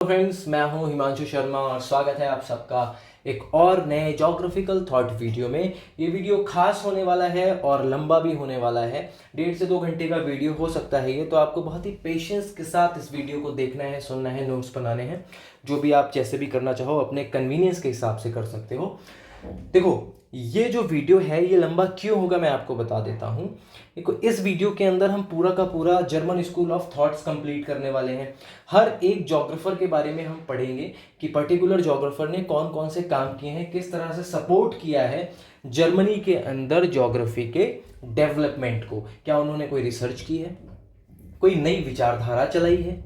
Friends, मैं हूं हिमांशु शर्मा और स्वागत है आप सबका एक और नए जोग्राफिकल थॉट वीडियो में। ये वीडियो खास होने वाला है और लंबा भी होने वाला है। 1.5 से 2 घंटे का वीडियो हो सकता है ये, तो आपको बहुत ही पेशेंस के साथ इस वीडियो को देखना है, सुनना है, नोट्स बनाने हैं। जो भी आप जैसे भी करना चाहो अपने कन्वीनियंस के हिसाब से कर सकते हो। देखो, ये जो वीडियो है ये लंबा क्यों होगा मैं आपको बता देता हूँ। देखो, इस वीडियो के अंदर हम पूरा का पूरा German school of thoughts complete करने वाले हैं। हर एक जोग्राफर के बारे में हम पढ़ेंगे कि पर्टिकुलर जोग्राफर ने कौन कौन से काम किए हैं, किस तरह से सपोर्ट किया है जर्मनी के अंदर जोग्राफी के डेवलपमेंट को। क्या उन्होंने कोई रिसर्च की है, कोई नई विचारधारा चलाई है,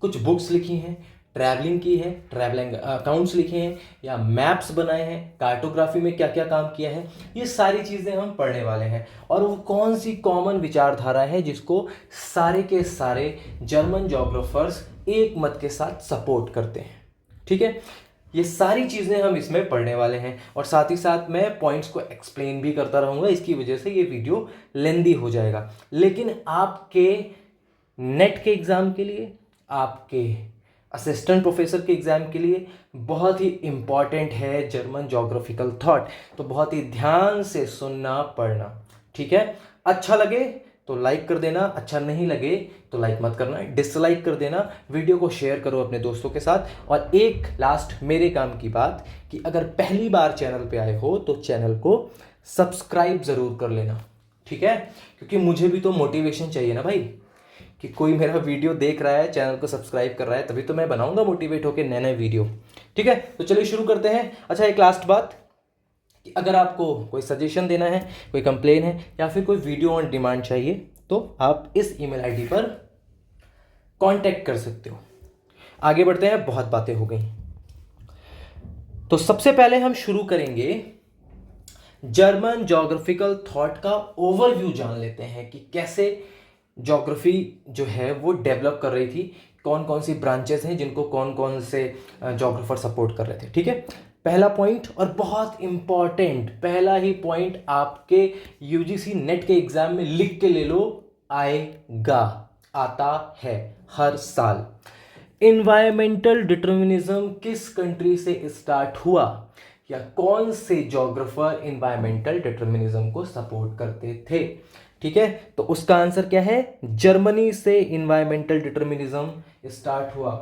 कुछ बुक्स लिखी हैं, ट्रैवलिंग की है, ट्रैवलिंग अकाउंट्स लिखे हैं, या मैप्स बनाए हैं, कार्टोग्राफी में क्या क्या काम किया है, ये सारी चीज़ें हम पढ़ने वाले हैं। और वो कौन सी कॉमन विचारधारा है जिसको सारे के सारे जर्मन जोग्राफर्स एक मत के साथ सपोर्ट करते हैं। ठीक है, ये सारी चीज़ें हम इसमें पढ़ने वाले हैं और साथ ही साथ मैं पॉइंट्स को एक्सप्लेन भी करता रहूँगा। इसकी वजह से ये वीडियो लेंदी हो जाएगा, लेकिन आपके नेट के एग्ज़ाम के लिए, आपके असिस्टेंट प्रोफेसर के एग्ज़ाम के लिए बहुत ही इम्पॉर्टेंट है जर्मन जोग्राफिकल थॉट। तो बहुत ही ध्यान से सुनना पढ़ना, ठीक है। अच्छा लगे तो लाइक कर देना, अच्छा नहीं लगे तो लाइक मत करना, डिसलाइक कर देना। वीडियो को शेयर करो अपने दोस्तों के साथ। और एक लास्ट मेरे काम की बात कि अगर पहली बार चैनल पे आए हो तो चैनल को सब्सक्राइब ज़रूर कर लेना, ठीक है, क्योंकि मुझे भी तो मोटिवेशन चाहिए ना भाई, कि कोई मेरा वीडियो देख रहा है, चैनल को सब्सक्राइब कर रहा है, तभी तो मैं बनाऊंगा मोटिवेट होकर नए नए वीडियो। ठीक है, तो चलिए शुरू करते हैं। अच्छा, एक लास्ट बात कि अगर आपको कोई सजेशन देना है, कोई कंप्लेन है, या फिर कोई वीडियो ऑन डिमांड चाहिए तो आप इस ईमेल आईडी पर कांटेक्ट कर सकते हो। आगे बढ़ते हैं, बहुत बातें हो गई। तो सबसे पहले हम शुरू करेंगे जर्मन जोग्राफिकल थॉट का ओवरव्यू जान लेते हैं कि कैसे ज्योग्राफी जो है वो डेवलप कर रही थी, कौन कौन सी ब्रांचेस हैं जिनको कौन कौन से ज्योग्राफर सपोर्ट कर रहे थे। ठीक है, पहला पॉइंट और बहुत इंपॉर्टेंट, पहला ही पॉइंट आपके यूजीसी नेट के एग्जाम में लिख के ले लो, आएगा, आता है हर साल। इन्वायरमेंटल डिटर्मिनिज्म किस कंट्री से स्टार्ट हुआ, या कौन से ज्योग्राफर इन्वायरमेंटल डिटर्मिनिज्म को सपोर्ट करते थे। ठीक है, तो उसका आंसर क्या है, जर्मनी से इन्वायरमेंटल डिटर्मिनिज्म स्टार्ट हुआ।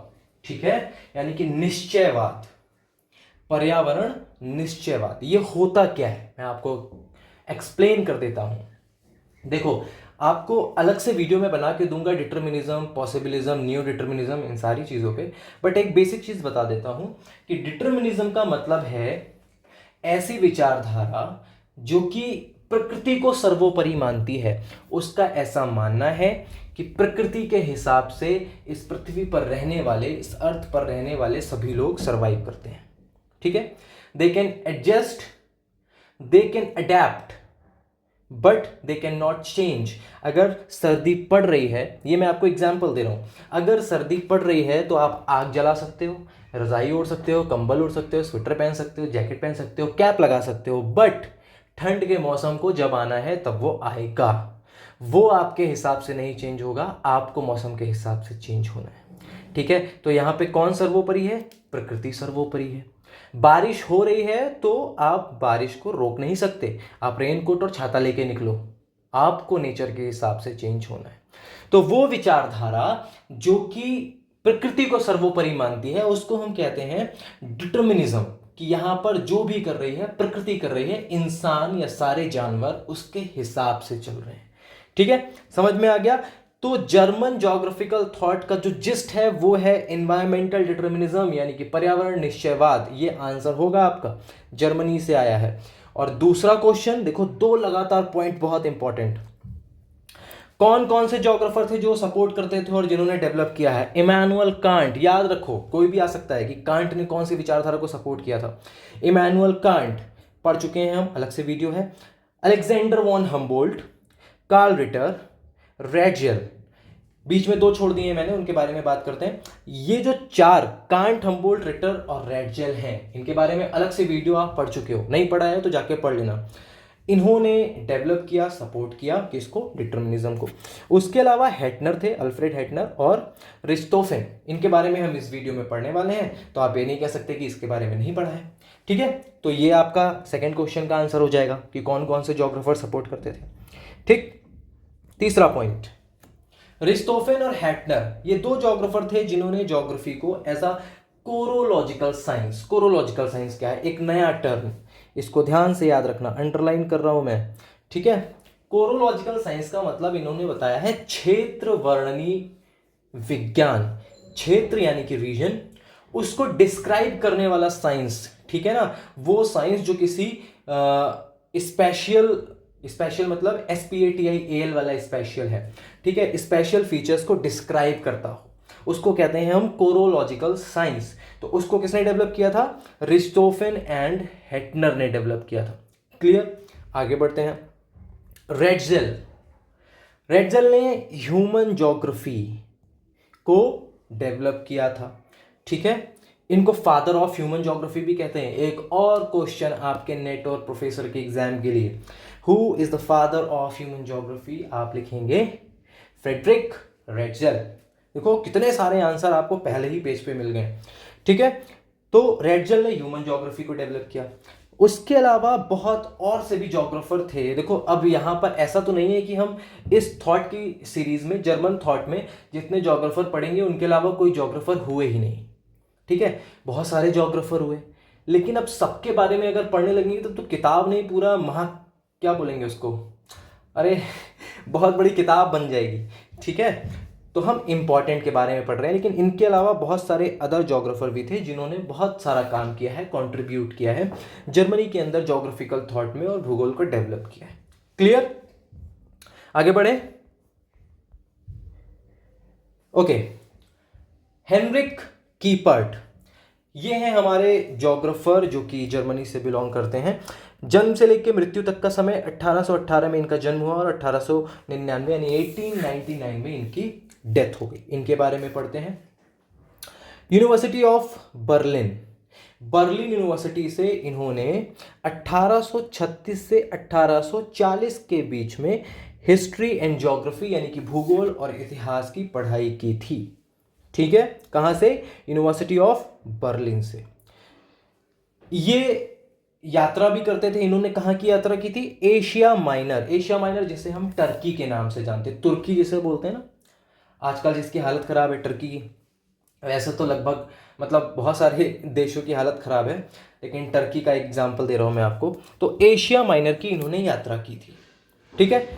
ठीक है, यानी कि निश्चयवाद, पर्यावरण निश्चयवाद, ये होता क्या है मैं आपको एक्सप्लेन कर देता हूं। देखो, आपको अलग से वीडियो में बना के दूंगा डिटर्मिनिज्म, पॉसिबिलिज्म, न्यू डिटर्मिनिज्म, इन सारी चीजों पे, बट एक बेसिक चीज बता देता हूं कि डिटर्मिनिज्म का मतलब है ऐसी विचारधारा जो कि प्रकृति को सर्वोपरि मानती है। उसका ऐसा मानना है कि प्रकृति के हिसाब से इस पृथ्वी पर रहने वाले, इस अर्थ पर रहने वाले सभी लोग सरवाइव करते हैं। ठीक है, they can adjust, they can adapt, but they can not change. अगर सर्दी पड़ रही है, ये मैं आपको एग्जाम्पल दे रहा हूं, अगर सर्दी पड़ रही है तो आप आग जला सकते हो, रजाई ओढ़ सकते हो, कंबल ओढ़ सकते हो, स्वेटर पहन सकते हो, जैकेट पहन सकते हो, कैप लगा सकते हो, बट ठंड के मौसम को जब आना है तब वो आएगा। वो आपके हिसाब से नहीं चेंज होगा, आपको मौसम के हिसाब से चेंज होना है। ठीक है, तो यहां पे कौन सर्वोपरि है, प्रकृति सर्वोपरि है। बारिश हो रही है तो आप बारिश को रोक नहीं सकते, आप रेनकोट और छाता लेके निकलो, आपको नेचर के हिसाब से चेंज होना है। तो वो विचारधारा जो कि प्रकृति को सर्वोपरि मानती है उसको हम कहते हैं डिटर्मिनिज्म, कि यहां पर जो भी कर रही है प्रकृति कर रही है, इंसान या सारे जानवर उसके हिसाब से चल रहे हैं। ठीक है, समझ में आ गया। तो जर्मन ज्योग्राफिकल थॉट का जो जिस्ट है वो है एनवायरमेंटल डिटर्मिनिज्म, यानी कि पर्यावरण निश्चयवाद। ये आंसर होगा आपका, जर्मनी से आया है। और दूसरा क्वेश्चन देखो, 2 लगातार पॉइंट बहुत इंपॉर्टेंट। कौन कौन से ज्योग्राफर थे जो सपोर्ट करते थे और जिन्होंने डेवलप किया है। इमैनुअल कांट, याद रखो, कोई भी आ सकता है कि कांट ने कौन सी विचारधारा को सपोर्ट किया था। इमैनुअल कांट पढ़ चुके हैं हम, अलग से वीडियो है। Alexander von Humboldt, Carl Ritter, Ratzel, बीच में 2 छोड़ दिए मैंने, उनके बारे में बात करते हैं। ये जो 4 कांट, हम्बोल्ट, रिटर और रेडजेल हैं, इनके बारे में अलग से वीडियो आप पढ़ चुके हो, नहीं पढ़ा है तो जाके पढ़ लेना। इन्होंने डेवलप किया, सपोर्ट किया किसको, डिटर्मिनिज्म को। उसके अलावा हेटनर थे, अल्फ्रेड हेटनर और रिस्टोफेन, इनके बारे में हम इस वीडियो में पढ़ने वाले हैं, तो आप ये नहीं कह सकते कि इसके बारे में नहीं पढ़ा है। ठीक है, तो ये आपका सेकंड क्वेश्चन का आंसर हो जाएगा कि कौन कौन से जोग्राफर सपोर्ट करते थे। ठीक, तीसरा पॉइंट, रिस्टोफेन और हेटनर ये दो जोग्राफर थे जिन्होंने ज्योग्राफी को एज अ कोरोलॉजिकल साइंस, कोरोलॉजिकल साइंस क्या है, एक नया टर्म, इसको ध्यान से याद रखना, अंडरलाइन कर रहा हूं मैं। ठीक है, कोरोलॉजिकल साइंस का मतलब इन्होंने बताया है क्षेत्र वर्णनी विज्ञान, क्षेत्र यानी कि रीजन, उसको डिस्क्राइब करने वाला साइंस। ठीक है ना, वो साइंस जो किसी स्पेशल, स्पेशल मतलब SPATIAL वाला स्पेशल है। ठीक है, स्पेशल फीचर्स को डिस्क्राइब करता हो, उसको कहते हैं हम कोरोलॉजिकल साइंस। तो उसको किसने डेवलप किया था, रिस्टोफेन एंड हेटनर ने डेवलप किया था। क्लियर, आगे बढ़ते हैं। रेडजेल, रेडजेल ने ह्यूमन ज्योग्राफी को डेवलप किया था। ठीक है, इनको फादर ऑफ ह्यूमन ज्योग्राफी भी कहते हैं। एक और क्वेश्चन आपके नेट और प्रोफेसर के एग्जाम के लिए, who is the father of human geography, आप लिखेंगे फ्रेडरिक रेडजेल। देखो कितने सारे आंसर आपको पहले ही पेज पे मिल गए। ठीक है, तो रेडजेल ने ह्यूमन ज्योग्राफी को डेवलप किया। उसके अलावा बहुत और से भी जोग्राफर थे। देखो अब यहाँ पर ऐसा तो नहीं है कि हम इस थॉट की सीरीज में, जर्मन थॉट में जितने जोग्राफर पढ़ेंगे उनके अलावा कोई जोग्राफर हुए ही नहीं। ठीक है, बहुत सारे जोग्राफर हुए, लेकिन अब सबके बारे में अगर पढ़ने लगेंगे तो किताब नहीं, पूरा क्या बोलेंगे उसको, अरे बहुत बड़ी किताब बन जाएगी। ठीक है, तो हम इंपॉर्टेंट के बारे में पढ़ रहे हैं, लेकिन इनके अलावा बहुत सारे अदर जोग्राफर भी थे जिन्होंने बहुत सारा काम किया है, कंट्रीब्यूट किया है जर्मनी के अंदर जोग्राफिकल थॉट में और भूगोल को डेवलप किया है। क्लियर, आगे बढ़े। ओके, हेनरिक कीपर्ट, ये हैं हमारे जोग्राफर जो कि जर्मनी से बिलोंग करते हैं। जन्म से लेकर मृत्यु तक का समय 1818 में इनका जन्म हुआ और 1899 यानी 1899 में इनकी डेथ हो गई। इनके बारे में पढ़ते हैं। University of Berlin, Berlin university से इन्होंने 1836 से 1840 के बीच में हिस्ट्री एंड ज्योग्राफी यानी कि भूगोल और इतिहास की पढ़ाई की थी। ठीक है, कहां से, यूनिवर्सिटी ऑफ बर्लिन से। ये यात्रा भी करते थे। इन्होंने कहां की यात्रा की थी, एशिया माइनर, एशिया माइनर जिसे हम टर्की के नाम से जानते हैं, तुर्की जिसे बोलते हैं ना आजकल, जिसकी हालत खराब है टर्की की। वैसे तो लगभग मतलब बहुत सारे देशों की हालत खराब है, लेकिन टर्की का एग्जाम्पल दे रहा हूं मैं आपको। तो एशिया माइनर की इन्होंने यात्रा की थी। ठीक है,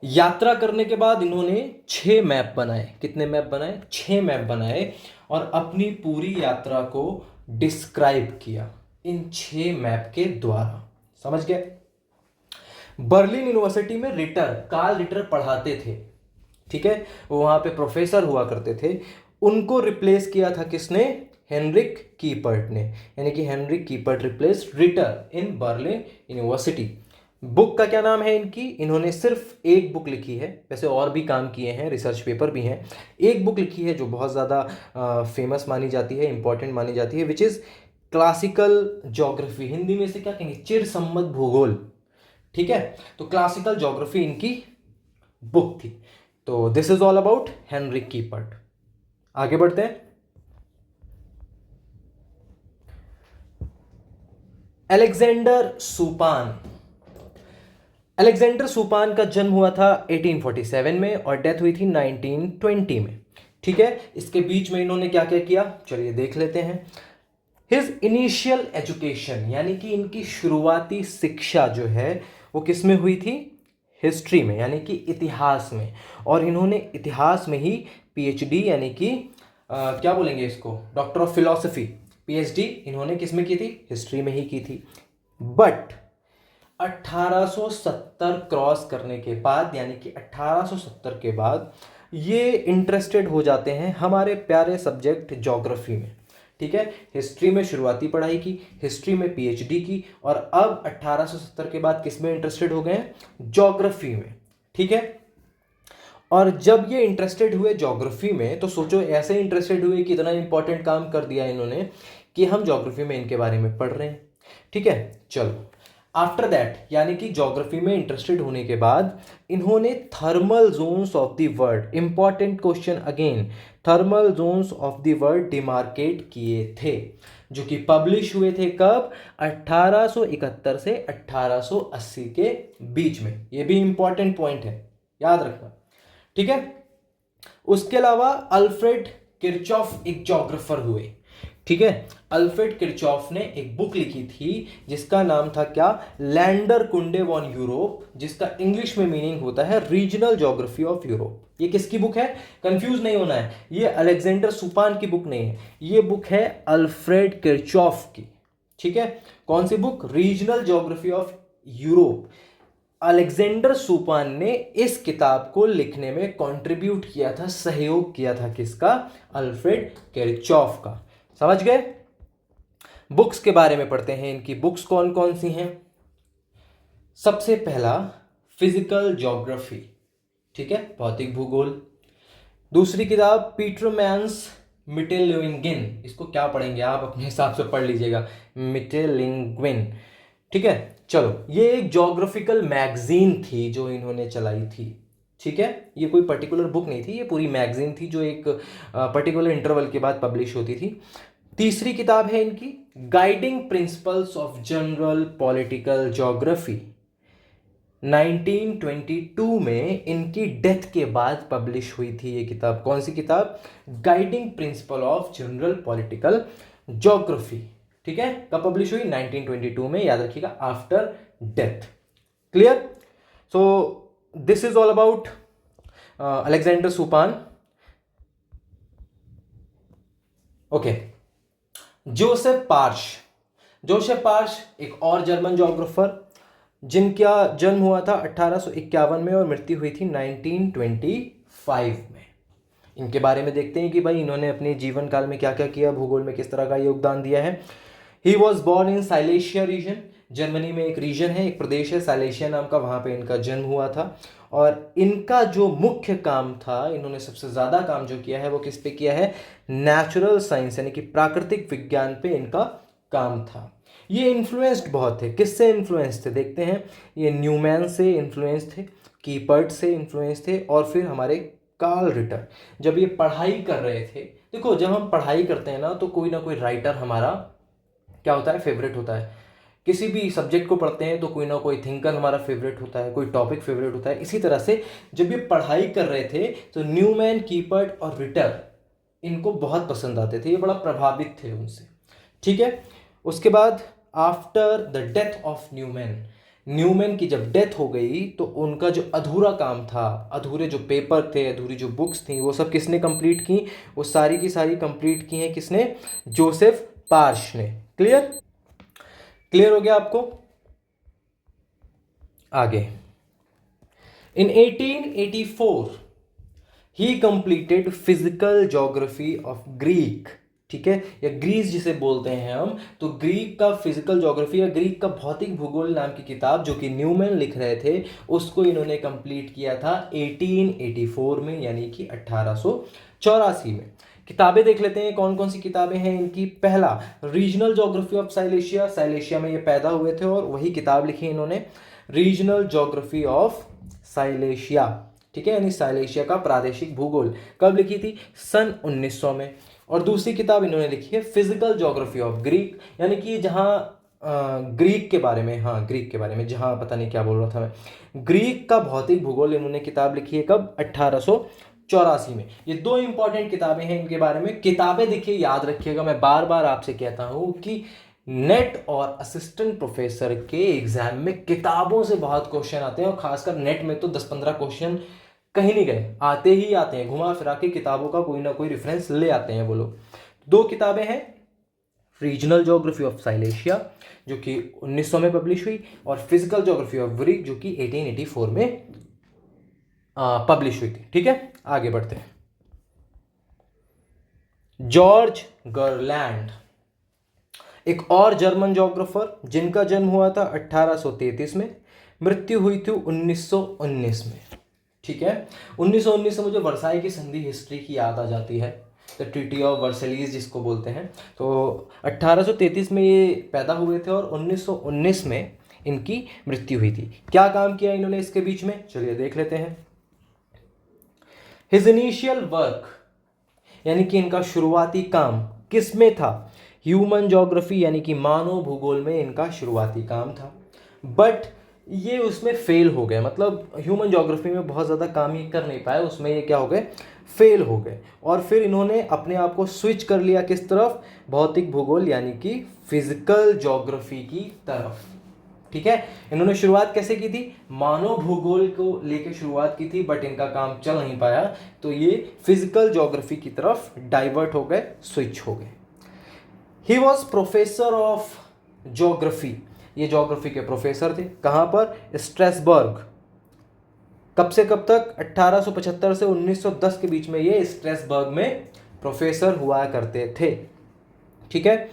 यात्रा करने के बाद इन्होंने 6 मैप बनाए। कितने मैप बनाए, 6 मैप बनाए और अपनी पूरी यात्रा को डिस्क्राइब किया इन 6 मैप के द्वारा। समझ गए। बर्लिन यूनिवर्सिटी में रिटर, कार्ल रिटर पढ़ाते थे। ठीक है, वो वहां पे प्रोफेसर हुआ करते थे। उनको रिप्लेस किया था किसने, हेनरिक कीपर्ट ने, यानी कि Heinrich Kiepert replace Ritter in Berlin university. Book का क्या नाम है इनकी, इन्होंने सिर्फ एक बुक लिखी है, वैसे और भी काम किए हैं, रिसर्च पेपर भी हैं। एक बुक लिखी है जो बहुत ज़्यादा फेमस मानी जाती है, इंपॉर्टेंट मानी जाती है, which is classical geography. Hindi में से क्या कहेंगे, चिर सम्मत भूगोल। ठीक है, तो क्लासिकल ज्योग्राफी इनकी बुक थी। तो this is all about Heinrich Kiepert. आगे बढ़ते हैं। अलेक्जेंडर सुपान, अलेक्जेंडर सुपान का जन्म हुआ था 1847 में और डेथ हुई थी 1920 में। ठीक है, इसके बीच में इन्होंने क्या क्या किया, चलिए देख लेते हैं। हिज इनिशियल एजुकेशन यानी कि इनकी शुरुआती शिक्षा जो है वो किस में हुई थी, हिस्ट्री में यानी कि इतिहास में। और इन्होंने इतिहास में ही PhD यानी कि क्या बोलेंगे इसको, डॉक्टर ऑफ फिलॉसफी, PhD इन्होंने किस में की थी, हिस्ट्री में ही की थी। बट 1870 क्रॉस करने के बाद यानी कि 1870 के बाद ये इंटरेस्टेड हो जाते हैं हमारे प्यारे सब्जेक्ट ज्योग्राफी में। ठीक है, हिस्ट्री में शुरुआती पढ़ाई की, हिस्ट्री में PhD की, और अब 1870 के बाद किस में इंटरेस्टेड हो गए हैं, ज्योग्राफी में। ठीक है, और जब ये इंटरेस्टेड हुए ज्योग्राफी में तो सोचो ऐसे इंटरेस्टेड हुए कि इतना इंपॉर्टेंट काम कर दिया इन्होंने कि हम ज्योग्राफी में इनके बारे में पढ़ रहे हैं। ठीक है, चलो आफ्टर दैट, यानी कि ज्योग्राफी में इंटरेस्टेड होने के बाद इन्होंने thermal zones of the world, important question again, thermal zones of the world demarcate किए थे, जो कि पब्लिश हुए थे कब, 1871 से 1880 के बीच में। ये भी इंपॉर्टेंट पॉइंट है, याद रखना, ठीक है। उसके अलावा अल्फ्रेड किरचॉफ एक ज्योग्राफर हुए, ठीक है। अल्फ्रेड किरचॉफ ने एक बुक लिखी थी जिसका नाम था क्या, लैंडर कुंडे वॉन यूरोप, जिसका इंग्लिश में मीनिंग होता है रीजनल ज्योग्राफी ऑफ यूरोप। ये किसकी बुक है, कंफ्यूज नहीं होना है, ये अलेक्जेंडर सुपान की बुक नहीं है, ये बुक है अल्फ्रेड किरचॉफ की, ठीक है। कौन सी book, regional geography of Europe. Alexander Supan ने इस किताब को लिखने में कंट्रीब्यूट किया था, सहयोग किया था, किसका, अल्फ्रेड किरचॉफ का। समझ गए। बुक्स के बारे में पढ़ते हैं, इनकी बुक्स कौन कौन सी हैं। सबसे पहला फिजिकल ज्योग्राफी, ठीक है, भौतिक भूगोल। दूसरी किताब पीटरमैन्स मिटेलिंगुइन, इसको क्या पढ़ेंगे आप अपने हिसाब से पढ़ लीजिएगा, मिटेलिंगुइन, ठीक है। चलो, ये एक ज्योग्राफिकल मैगजीन थी जो इन्होंने चलाई थी, ठीक है। ये कोई पर्टिकुलर बुक नहीं थी, ये पूरी मैगजीन थी जो एक पर्टिकुलर इंटरवल के बाद पब्लिश होती थी। तीसरी किताब है इनकी guiding principles of general political geography, 1922 में इनकी डेथ के बाद पब्लिश हुई थी ये किताब। कौन सी किताब, guiding principle of general political geography, ठीक है। कब पब्लिश हुई, 1922 में, याद रखिएगा, after death. Clear. So this is all about Alexander Supan. Okay, Joseph Partsch. Joseph Partsch एक और जर्मन ज्योग्राफर जिनका जन्म हुआ था 1851 में और मृत्यु हुई थी 1925 में। इनके बारे में देखते हैं कि भाई इन्होंने अपने जीवन काल में क्या क्या किया, भूगोल में किस तरह का योगदान दिया है। He was born in Silesia region, Germany में एक रीजन है, एक प्रदेश है साइलेशिया नाम का, वहाँ पे इनका जन्म हुआ था। और इनका जो मुख्य काम था, इन्होंने सबसे ज़्यादा काम जो किया है वो किस पे किया है, नेचुरल साइंस यानी कि प्राकृतिक विज्ञान पे इनका काम था। ये इन्फ्लुएंस्ड बहुत थे, किससे इन्फ्लुएंस थे देखते हैं। ये न्यूमैन से इन्फ्लुएंस थे, कीपर्ट से इन्फ्लुएंस थे, और फिर हमारे कार्ल रिटर। जब ये पढ़ाई कर रहे थे, देखो जब हम पढ़ाई करते हैं ना तो कोई ना कोई राइटर हमारा क्या होता है, फेवरेट होता है। किसी भी सब्जेक्ट को पढ़ते हैं तो कोई ना कोई थिंकर हमारा फेवरेट होता है, कोई टॉपिक फेवरेट होता है। इसी तरह से जब ये पढ़ाई कर रहे थे तो न्यूमैन, कीपर्ट और रिटर इनको बहुत पसंद आते थे, ये बड़ा प्रभावित थे उनसे, ठीक है। उसके बाद after the death of Newman, Newman की जब डेथ हो गई तो उनका जो अधूरा काम था, अधूरे जो पेपर थे, अधूरी जो बुक्स थी, वो सब किसने कंप्लीट की, वो सारी की सारी कंप्लीट की हैं किसने, जोसेफ पार्श ने। क्लियर, क्लियर हो गया आपको। आगे, इन 1884 ही completed physical geography of Greek, ठीक है, या ग्रीस जिसे बोलते हैं हम, तो ग्रीक का फिजिकल ज्योग्राफी या ग्रीक का भौतिक भूगोल नाम की किताब जो कि न्यूमैन लिख रहे थे, उसको इन्होंने कंप्लीट किया था 1884 में, यानी कि 1884 में। किताबें देख लेते हैं कौन कौन सी किताबें हैं इनकी। पहला, regional geography of silicea, silicea में ये पैदा हुए थे और वही किताब लिखी इन्होंने, रीजनल ज्योग्राफी ऑफ साइलेशिया, ठीक है, यानी साइलेशिया का प्रादेशिक भूगोल। कब लिखी थी, सन 1900 में। और दूसरी किताब इन्होंने लिखी है फिजिकल ज्योग्राफी ऑफ ग्रीक, यानी कि जहाँ ग्रीक के बारे में, हाँ ग्रीक के बारे में, जहाँ पता नहीं क्या बोल रहा था मैं, ग्रीक का भौतिक भूगोल इन्होंने किताब लिखी है कब, 1884 में। ये दो इंपॉर्टेंट किताबें हैं इनके बारे में। किताबें देखिए, याद रखिएगा, मैं बार बार आपसे कहता हूँ कि नेट और असिस्टेंट प्रोफेसर के एग्जाम में किताबों से बहुत क्वेश्चन आते हैं, और खासकर नेट में तो 10-15 क्वेश्चन कहीं नहीं गए, आते ही आते हैं, घुमा फिरा के किताबों का कोई ना कोई रेफरेंस ले आते हैं वो लोग। दो किताबें हैं, रीजनल ज्योग्राफी ऑफ साइलेशिया जो कि 1900 में पब्लिश हुई, और फिजिकल ज्योग्राफी ऑफ ग्रीक जो कि 1884 में पब्लिश हुई थी, ठीक है। आगे बढ़ते हैं। जॉर्ज गर्लैंड, एक और जर्मन ज्योग्राफर जिनका जन्म हुआ था 1833 में, मृत्यु हुई थी 1919 में, ठीक है। 1919 से मुझे वर्साई की संधि हिस्ट्री की याद आ जाती है, द ट्रीटी ऑफ वर्सलीज जिसको बोलते हैं। तो 1833 में ये पैदा हुए थे और 1919 में इनकी मृत्यु हुई थी। क्या काम किया इन्होंने इसके बीच में, चलिए देख लेते हैं। हिज इनिशियल वर्क, यानी कि इनका शुरुआती काम किस में था, ह्यूमन ज्योग्राफी यानी कि मानव भूगोल में इनका शुरुआती काम था। बट ये उसमें फेल हो गए, मतलब ह्यूमन ज्योग्राफी में बहुत ज़्यादा काम ये कर नहीं पाए, उसमें ये क्या हो गए, फेल हो गए। और फिर इन्होंने अपने आप को स्विच कर लिया किस तरफ, भौतिक भूगोल यानी कि फिजिकल ज्योग्राफी की तरफ। ठीक है, इन्होंने शुरुआत कैसे की थी, मानव भूगोल को लेके शुरुआत की थी, बट इनका काम चल नहीं पाया, तो ये फिजिकल ज्योग्राफी की तरफ डाइवर्ट हो गए, स्विच हो गए। He was professor of geography, ये ज्योग्राफी के प्रोफेसर थे। कहाँ पर, स्ट्रेसबर्ग। कब से कब तक, 1875 से 1910 के बीच में ये स्ट्रेसबर्ग में प्रोफेसर हुआ करते थे। ठीक है,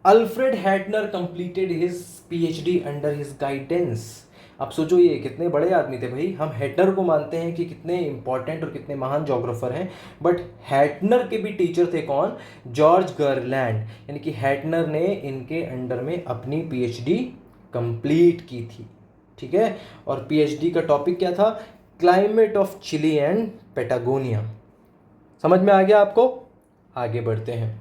Alfred Hettner completed his PhD under his guidance. अब सोचो ये कितने बड़े आदमी थे भाई, हम हैटनर को मानते हैं कि कितने इंपॉर्टेंट और कितने महान जोग्राफर हैं, बट हैटनर के भी टीचर थे कौन, जॉर्ज गर्लैंड, यानी कि हैटनर ने इनके अंडर में अपनी पीएचडी कंप्लीट की थी। ठीक है, और पीएचडी का टॉपिक क्या था, climate of Chile and Patagonia. समझ में आ गया आपको, आगे बढ़ते हैं।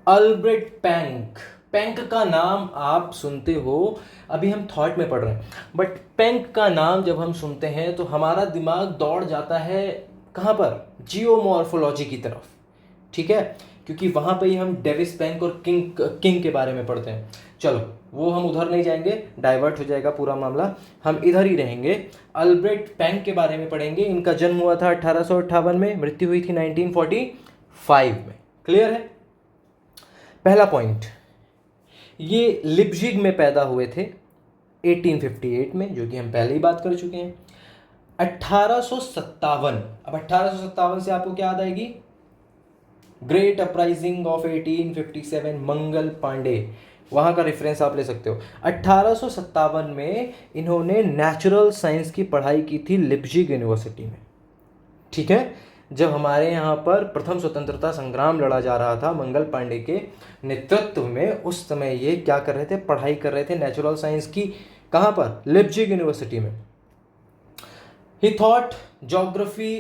अल्ब्रेट पैंक, पैंक का नाम आप सुनते हो, अभी हम थॉट में पढ़ रहे हैं, बट पैंक का नाम जब हम सुनते हैं तो हमारा दिमाग दौड़ जाता है कहाँ पर, जियोमॉर्फोलॉजी की तरफ। ठीक है, क्योंकि वहाँ पे ही हम डेविस पैंक और किंग के बारे में पढ़ते हैं। चलो वो हम उधर नहीं जाएंगे, डाइवर्ट हो जाएगा पूरा मामला, हम इधर ही रहेंगे। अल्ब्रेट पैंक के बारे में पढ़ेंगे। इनका जन्म हुआ था 1858 में, मृत्यु हुई थी 1945 में। क्लियर है। पहला पॉइंट, ये लिप्जिग में पैदा हुए थे 1858 में, जो कि हम पहले ही बात कर चुके हैं। 1857, अब 1857 से आपको क्या याद आएगी, great uprising of 1857, Mangal Pandey, वहां का रेफरेंस आप ले सकते हो। 1857 में इन्होंने नेचुरल साइंस की पढ़ाई की थी लिप्जिग यूनिवर्सिटी में। ठीक है, जब हमारे यहाँ पर प्रथम स्वतंत्रता संग्राम लड़ा जा रहा था मंगल पांडे के नेतृत्व में, उस समय ये क्या कर रहे थे, पढ़ाई कर रहे थे नेचुरल साइंस की। कहाँ पर, लिप्जिग यूनिवर्सिटी में। He taught geography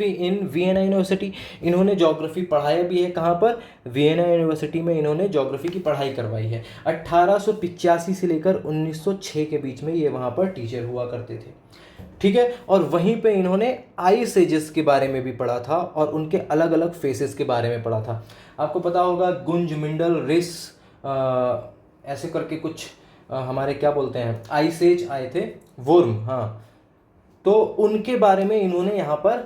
in Vienna university, इन्होंने ज्योग्राफी पढ़ाया भी है। कहाँ पर, वियना यूनिवर्सिटी में इन्होंने ज्योग्राफी की पढ़ाई करवाई है। 1885 से लेकर 1906 के बीच में ये वहाँ पर टीचर हुआ करते थे। ठीक है, और वहीं पे इन्होंने आइस एजेस के बारे में भी पढ़ा था और उनके अलग अलग फेसेस के बारे में पढ़ा था। आपको पता होगा गुंज, मिंडल, रिस, ऐसे करके कुछ हमारे क्या बोलते हैं, आइस एज आए थे, वुर्म, हाँ, तो उनके बारे में इन्होंने यहाँ पर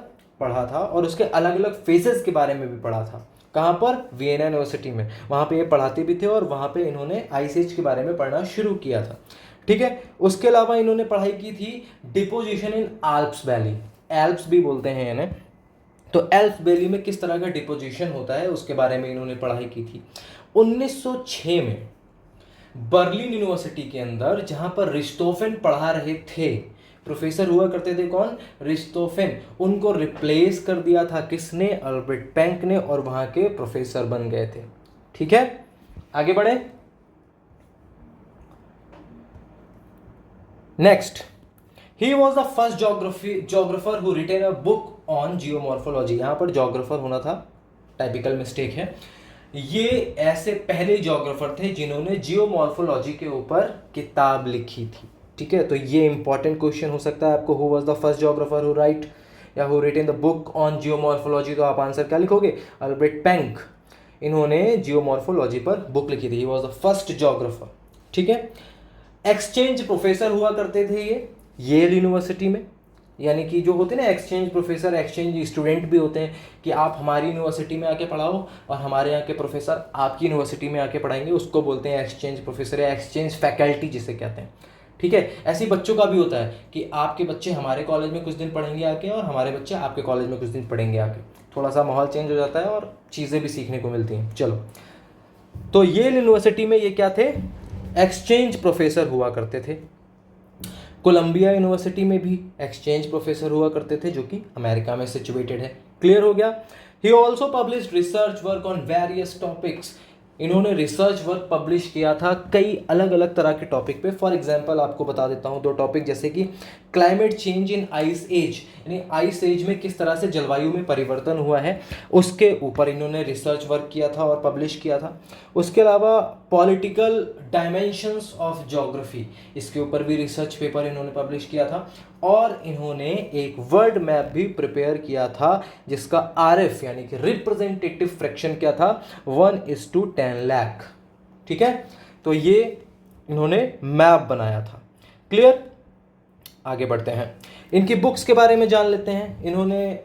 पढ़ा था और उसके अलग अलग फेसेस के बारे में भी पढ़ा था। कहाँ पर, वियना यूनिवर्सिटी में, वहाँ पे ये पढ़ाते भी थे और वहाँ पे इन्होंने आइस एज के बारे में पढ़ना शुरू किया था। ठीक है, उसके अलावा इन्होंने पढ़ाई की थी deposition in Alps valley, Alps भी बोलते हैं इन्हें, तो एल्प्स वैली में किस तरह का डिपोजिशन होता है उसके बारे में इन्होंने पढ़ाई की थी। 1906 में बर्लिन यूनिवर्सिटी के अंदर, जहां पर रिस्टोफेन पढ़ा रहे थे, प्रोफेसर हुआ करते थे कौन, रिस्टोफेन, उनको रिप्लेस कर दिया था किसने, अल्ब्रेट पैंक ने, और वहां के प्रोफेसर बन गए थे। ठीक है, आगे बढ़े। Next, he was the first geographer who written a book on geomorphology. यहाँ पर जोग्राफर होना था, टाइपिकल मिस्टेक है। ये ऐसे पहले जोग्राफर थे जिन्होंने जियोमॉर्फोलॉजी के ऊपर किताब लिखी थी। ठीक है, तो ये इंपॉर्टेंट क्वेश्चन हो सकता है आपको, who was the first geographer who write या who written the book on geomorphology, तो आप आंसर क्या लिखोगे, अल्ब्रेट पैंक, इन्होंने जियोमॉर्फोलॉजी पर बुक लिखी थी, ही वॉज द फर्स्ट जोग्राफर। ठीक है, एक्सचेंज प्रोफेसर हुआ करते थे ये येल यूनिवर्सिटी में, यानी कि जो होते हैं ना एक्सचेंज प्रोफेसर, एक्सचेंज स्टूडेंट भी होते हैं कि आप हमारी यूनिवर्सिटी में आके पढ़ाओ और हमारे यहाँ के प्रोफेसर आपकी यूनिवर्सिटी में आके पढ़ाएंगे, उसको बोलते हैं एक्सचेंज प्रोफेसर या एक्सचेंज फैकल्टी जिसे कहते हैं। ठीक है, ऐसे बच्चों का भी होता है कि आपके बच्चे हमारे कॉलेज में कुछ दिन पढ़ेंगे आके और हमारे बच्चे आपके कॉलेज में कुछ दिन पढ़ेंगे आके, थोड़ा सा माहौल चेंज हो जाता है और चीज़ें भी सीखने को मिलती हैं। चलो, तो येल यूनिवर्सिटी में ये क्या थे, एक्सचेंज प्रोफेसर हुआ करते थे। कोलंबिया यूनिवर्सिटी में भी एक्सचेंज प्रोफेसर हुआ करते थे, जो कि अमेरिका में सिचुएटेड है। क्लियर हो गया। He also published research work on various topics. इन्होंने रिसर्च वर्क पब्लिश किया था कई अलग अलग तरह के टॉपिक पे। फॉर एग्जांपल आपको बता देता हूँ दो टॉपिक, जैसे कि climate change in ice age, यानी आइस एज में किस तरह से जलवायु में परिवर्तन हुआ है, उसके ऊपर इन्होंने रिसर्च वर्क किया था और पब्लिश किया था। उसके अलावा पॉलिटिकल डायमेंशंस ऑफ ज्योग्राफी, इसके ऊपर भी रिसर्च पेपर इन्होंने पब्लिश किया था। और इन्होंने एक वर्ल्ड मैप भी प्रिपेयर किया था जिसका आरएफ यानी कि रिप्रेजेंटेटिव फ्रैक्शन क्या था, 1:10 लाख। ठीक है, तो ये इन्होंने मैप बनाया था। क्लियर, आगे बढ़ते हैं, इनकी बुक्स के बारे में जान लेते हैं। इन्होंने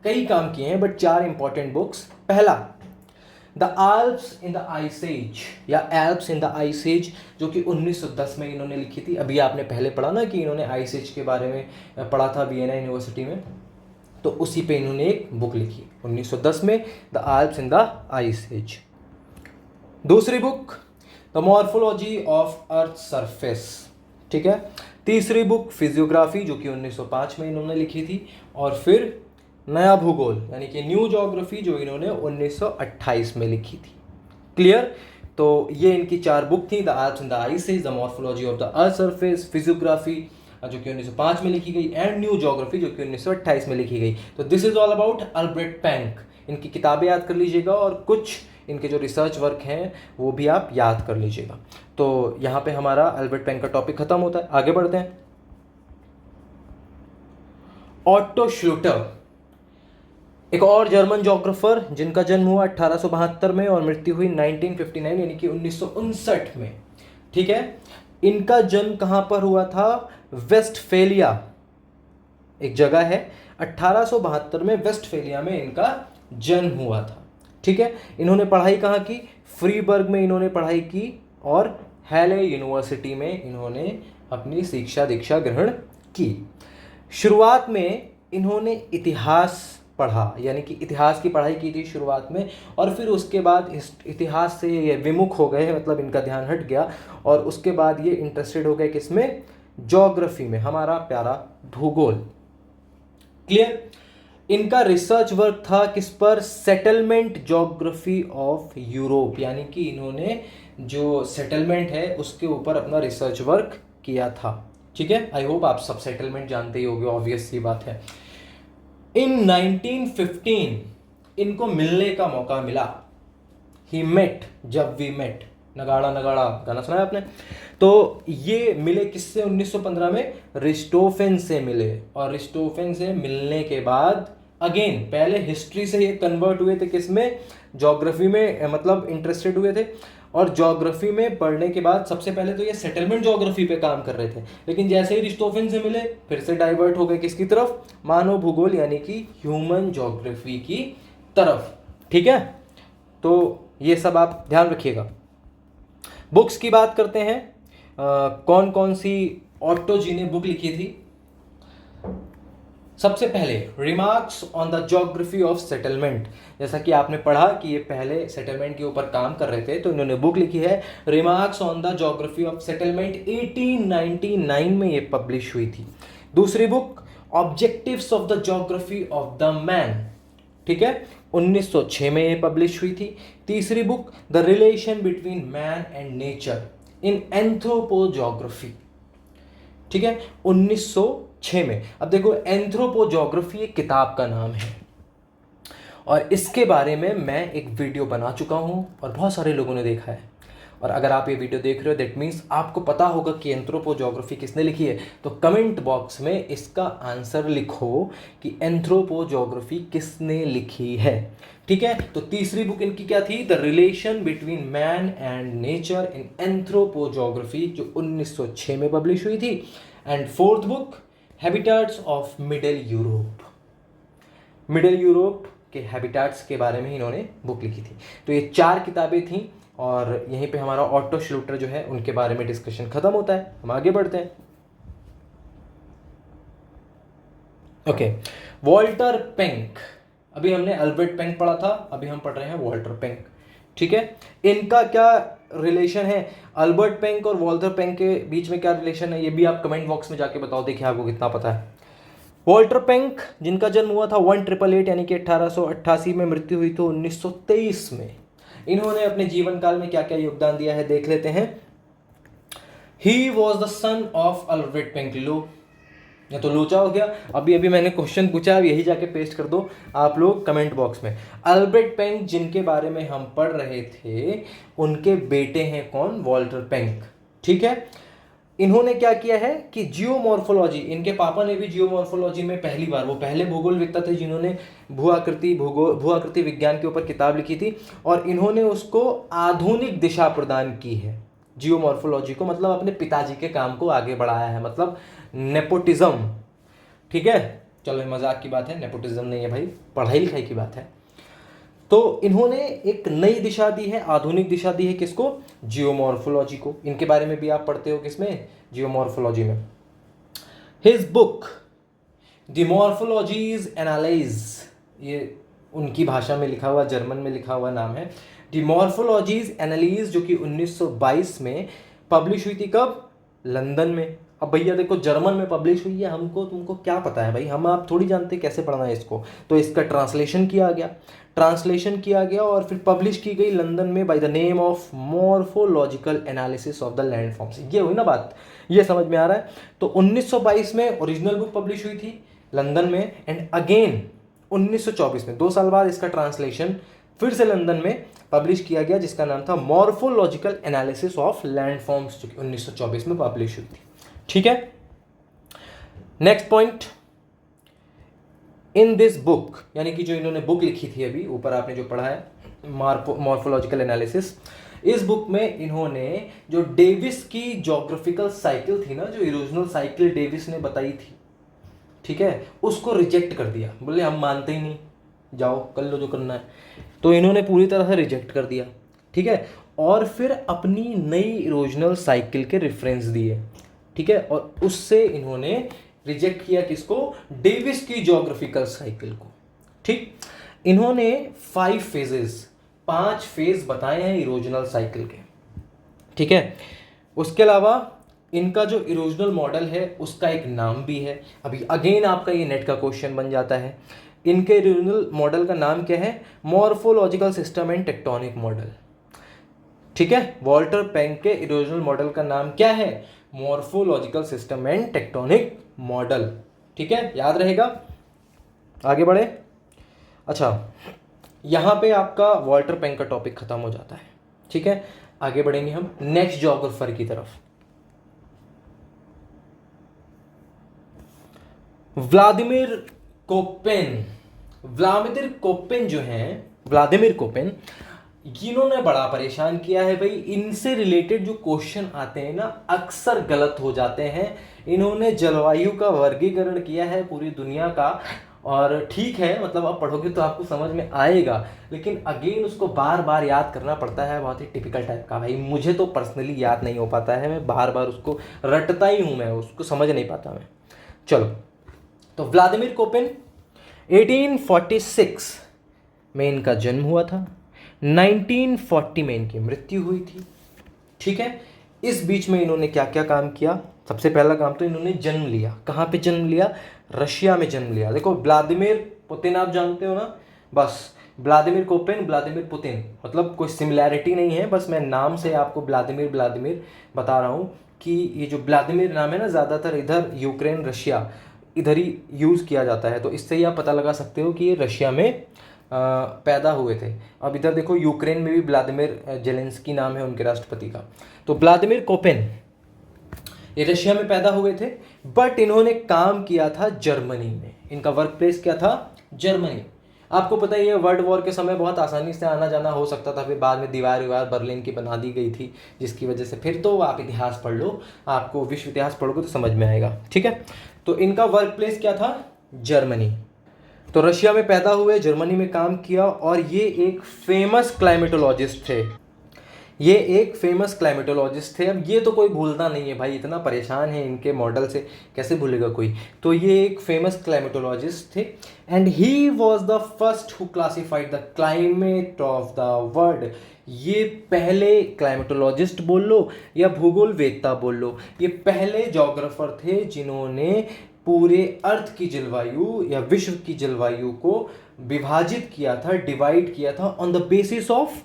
कई काम किए हैं बट 4 इंपॉर्टेंट बुक्स। पहला, the Alps in the ice age या Alps in the ice age, जो कि 1910 में इन्होंने लिखी थी। अभी आपने पहले पढ़ा ना कि इन्होंने आइस एज के बारे में पढ़ा था वियना यूनिवर्सिटी में, तो उसी पे इन्होंने एक बुक लिखी 1910 में, the Alps in the ice age. दूसरी book, the morphology of earth surface. ठीक है, तीसरी बुक फिजियोग्राफी, जो कि 1905 में इन्होंने लिखी थी। और फिर नया भूगोल यानी कि न्यू ज्योग्राफी, जो इन्होंने 1928 में लिखी थी। क्लियर, तो ये इनकी 4 बुक थी, the Alps in the ice age, the morphology of the earth surface, physiography जो कि 1905 में लिखी गई, एंड न्यू ज्योग्राफी जो कि 1928 में लिखी गई। तो this is all about Albert Penck. इनकी किताबें याद कर लीजिएगा और कुछ इनके जो रिसर्च वर्क हैं वो भी आप याद कर लीजिएगा। तो यहाँ पे हमारा अल्बर्ट पेंक का टॉपिक खत्म होता है। आगे बढ़ते हैं। ऑट्टो श्लूटर, एक और जर्मन ज्योग्राफर जिनका जन्म हुआ 1872 में और मृत्यु हुई 1959 यानी कि 1959 में। ठीक है, इनका जन्म कहाँ पर हुआ था, वेस्टफेलिया एक जगह है, 1872 में वेस्टफेलिया में इनका जन्म हुआ था। ठीक है, इन्होंने पढ़ाई कहाँ की, फ्रीबर्ग में इन्होंने पढ़ाई की और हैले यूनिवर्सिटी में इन्होंने अपनी शिक्षा दीक्षा ग्रहण की। शुरुआत में इन्होंने इतिहास पढ़ा, यानी कि इतिहास की पढ़ाई की थी शुरुआत में, और फिर उसके बाद इतिहास से ये विमुख हो गए, मतलब इनका ध्यान हट गया, और उसके बाद ये इंटरेस्टेड हो गए किसमें, ज्योग्राफी में, हमारा प्यारा भूगोल। क्लियर, इनका रिसर्च वर्क था किस पर, सेटलमेंट ज्योग्राफी ऑफ यूरोप, यानी कि इन्होंने जो सेटलमेंट है उसके ऊपर अपना रिसर्च वर्क किया था। ठीक है, आई होप आप सब सेटलमेंट जानते ही होंगे, ऑब्वियस सी बात है। इन 1915 इनको मिलने का मौका मिला, ही मेट, जब वी मेट, नगाड़ा नगाड़ा गाना सुना है आपने। तो ये मिले किससे 1915 में, रिस्टोफेन से मिले, और रिस्टोफेन से मिलने के बाद अगेन पहले हिस्ट्री से ये कन्वर्ट हुए थे किसमें, ज्योग्राफी में, मतलब इंटरेस्टेड हुए थे, और ज्योग्राफी में पढ़ने के बाद सबसे पहले तो ये सेटलमेंट ज्योग्राफी पे काम कर रहे थे, लेकिन जैसे ही रिस्टोफेन से मिले फिर से डाइवर्ट हो गए किसकी तरफ, मानव भूगोल यानी कि ह्यूमन ज्योग्राफी की तरफ। ठीक है, तो ये सब आप ध्यान रखिएगा। बुक्स की बात करते हैं, कौन कौन सी ऑट्टो जी ने बुक लिखी थी। सबसे पहले remarks on the geography of settlement, जैसा कि आपने पढ़ा कि ये पहले सेटलमेंट के ऊपर काम कर रहे थे, तो इन्होंने बुक लिखी है remarks on the geography of settlement, 1899 में ये पब्लिश हुई थी। दूसरी book objectives of the geography of the man, ठीक है, 1906 में ये पब्लिश हुई थी। तीसरी book the relation between man and nature in anthropogeography, ठीक है, 1906 में। अब देखो, एंथ्रोपोज्योग्राफी एक किताब का नाम है और इसके बारे में मैं एक वीडियो बना चुका हूं और बहुत सारे लोगों ने देखा है। और अगर आप ये वीडियो देख रहे हो दैट मीन्स आपको पता होगा कि एंथ्रोपोज्योग्राफी किसने लिखी है, तो कमेंट बॉक्स में इसका आंसर लिखो कि एंथ्रोपोज्योग्राफी किसने लिखी है। ठीक है, तो तीसरी बुक इनकी क्या थी, the relation between man and nature in anthropogeography, जो 1906 में पब्लिश हुई थी। And fourth book habitats of middle Europe, middle Europe के हैबिटेट्स के बारे में इन्होंने बुक लिखी थी। तो ये 4 किताबें थी और यहीं पे हमारा ऑट्टो श्लूटर जो है उनके बारे में डिस्कशन खत्म होता है। हम आगे बढ़ते हैं। ओके, वॉल्टर पेंक, अभी हमने अल्बर्ट पेंक पढ़ा था, अभी हम पढ़ रहे हैं वॉल्टर पेंक। ठीक है, इनका क्या रिलेशन है, अल्बर्ट पेंक और वॉल्टर पेंक के बीच में क्या रिलेशन है, ये भी आप कमेंट बॉक्स में जाके बताओ, देखिए आपको कितना पता है। वॉल्टर पेंक जिनका जन्म हुआ था 1888 यानी कि 1888 में, मृत्यु हुई तो 1923 में। इन्होंने अपने जीवन काल में क्या क्या योगदान दिया है देख लेते हैं। He was the son of Alfred पेंकलो, या तो लोचा हो गया। अभी अभी मैंने क्वेश्चन पूछा, अब यही जाके पेस्ट कर दो आप लोग कमेंट बॉक्स में। अल्फ्रेड पेंक जिनके बारे में हम पढ़ रहे थे, उनके बेटे हैं कौन? Walter Penck. ठीक है, इन्होंने क्या किया है कि जियोमॉर्फोलॉजी, इनके पापा ने भी जियोमॉर्फोलॉजी में पहली बार, वो पहले भूगोलवेत्ता थे जिन्होंने भू-आकृति विज्ञान के ऊपर किताब लिखी थी, और इन्होंने उसको आधुनिक दिशा प्रदान की है जियोमॉर्फोलॉजी को, मतलब अपने पिताजी के काम को आगे बढ़ाया है, मतलब नेपोटिज्म। ठीक है, चलो मजाक की बात है, नेपोटिज्म नहीं है भाई, पढ़ाई लिखाई की बात है। तो इन्होंने एक नई दिशा दी है, आधुनिक दिशा दी है, किसको? जियोमॉर्फोलॉजी को। इनके बारे में भी आप पढ़ते हो किसमें? जियोमॉर्फोलॉजी में। His book the morphologies analyse, ये उनकी भाषा में लिखा हुआ, जर्मन में लिखा हुआ नाम है, द मॉर्फोलॉजीज एनालिज, जो कि 1922 में पब्लिश हुई थी। कब? लंदन में। अब भैया देखो, जर्मन में पब्लिश हुई है, हमको तुमको क्या पता है भाई, हम आप थोड़ी जानते कैसे पढ़ना है इसको। तो इसका ट्रांसलेशन किया गया और फिर पब्लिश की गई लंदन में by the name of morphological analysis of the landforms. ये हुई ना बात, ये समझ में आ रहा है। तो 1922 में ओरिजिनल बुक पब्लिश हुई थी लंदन में, एंड अगेन 1924 में, 2 साल बाद इसका ट्रांसलेशन फिर से लंदन में पब्लिश किया गया, जिसका नाम था मॉर्फोलॉजिकल एनालिसिस ऑफ लैंडफॉर्म्स, जो कि 1924 में पब्लिश हुई थी। ठीक है, next point, in this book, यानी कि जो इन्होंने बुक लिखी थी अभी ऊपर आपने जो पढ़ा है, मॉर्फोलॉजिकल एनालिसिस, इस बुक में इन्होंने जो डेविस की ज्योग्राफिकल साइकिल थी ना, जो इरोजनल साइकिल डेविस ने बताई थी, ठीक है, उसको रिजेक्ट कर दिया। बोले हम मानते ही नहीं, जाओ कर लो जो करना है। तो इन्होंने पूरी तरह से रिजेक्ट कर दिया। ठीक है, और फिर अपनी नई इरोजनल साइकिल के रेफरेंस दिए। ठीक है, और उससे इन्होंने रिजेक्ट किया किसको? डेविस की ज्योग्राफिकल साइकिल को। ठीक, इन्होंने 5 फेज बताए हैं इरोजनल साइकिल के। ठीक है, उसके अलावा इनका जो इरोजनल मॉडल है उसका एक नाम भी है। अभी अगेन आपका ये नेट का क्वेश्चन बन जाता है, इनके इरोजनल मॉडल का नाम क्या है? Morphological system and tectonic model. ठीक है, वॉल्टर पेंक के इरोजनल मॉडल का नाम क्या है? Morphological system and tectonic model. ठीक है, याद रहेगा। आगे बढ़े। अच्छा, यहाँ पे आपका वॉल्टर पेंक का टॉपिक खत्म हो जाता है। ठीक है, आगे बढ़ेंगे हम नेक्स्ट ज्योग्राफर की तरफ। व्लादिमीर कोपेन जो हैं, व्लादिमीर कोपेन, इन्होंने बड़ा परेशान किया है भाई। इनसे रिलेटेड जो क्वेश्चन आते हैं ना, अक्सर गलत हो जाते हैं। इन्होंने जलवायु का वर्गीकरण किया है पूरी दुनिया का, और ठीक है, मतलब आप पढ़ोगे तो आपको समझ में आएगा, लेकिन अगेन उसको बार बार याद करना पड़ता है। बहुत ही टिपिकल टाइप का भाई, मुझे तो पर्सनली याद नहीं हो पाता है, मैं बार बार उसको रटता ही हूँ, मैं उसको समझ नहीं पाता मैं। चलो, तो व्लादिमीर कोपेन 1846 में इनका जन्म हुआ था, 1940 में इनकी मृत्यु हुई थी। ठीक है, इस बीच में इन्होंने क्या क्या काम किया? सबसे पहला काम तो इन्होंने जन्म लिया। कहाँ पे जन्म लिया? रशिया में जन्म लिया। देखो, व्लादिमीर पुतिन आप जानते हो ना, बस व्लादिमीर कोपेन, व्लादिमीर पुतिन, मतलब कोई सिमिलैरिटी नहीं है, बस मैं नाम से आपको व्लादिमीर बता रहा हूँ कि ये जो व्लादिमीर नाम है ना, ज़्यादातर इधर यूक्रेन, रशिया, इधर ही यूज़ किया जाता है। तो इससे ही आप पता लगा सकते हो कि ये रशिया में पैदा हुए थे। अब इधर देखो, यूक्रेन में भी व्लादिमीर जेलेंस्की नाम है उनके राष्ट्रपति का। तो व्लादिमीर कोपेन ये रशिया में पैदा हुए थे, बट इन्होंने काम किया था जर्मनी में। इनका वर्क प्लेस क्या था? जर्मनी। आपको पता ही है, वर्ल्ड वॉर के समय बहुत आसानी से आना जाना हो सकता था, फिर बाद में दीवार बर्लिन की बना दी गई थी, जिसकी वजह से फिर तो आप इतिहास पढ़ लो, आपको विश्व इतिहास पढ़ोगे तो समझ में आएगा। ठीक है, तो इनका वर्क प्लेस क्या था? जर्मनी। तो रशिया में पैदा हुए, जर्मनी में काम किया, और ये एक फेमस क्लाइमेटोलॉजिस्ट थे। अब ये तो कोई भूलता नहीं है भाई, इतना परेशान है इनके मॉडल से, कैसे भूलेगा कोई। तो ये एक फेमस क्लाइमेटोलॉजिस्ट थे, and he was the first who classified the climate of the world. ये पहले क्लाइमेटोलॉजिस्ट बोल लो या भूगोलवेत्ता बोल लो, ये पहले ज्योग्राफर थे जिन्होंने पूरे अर्थ की जलवायु या विश्व की जलवायु को विभाजित किया था, डिवाइड किया था on the basis of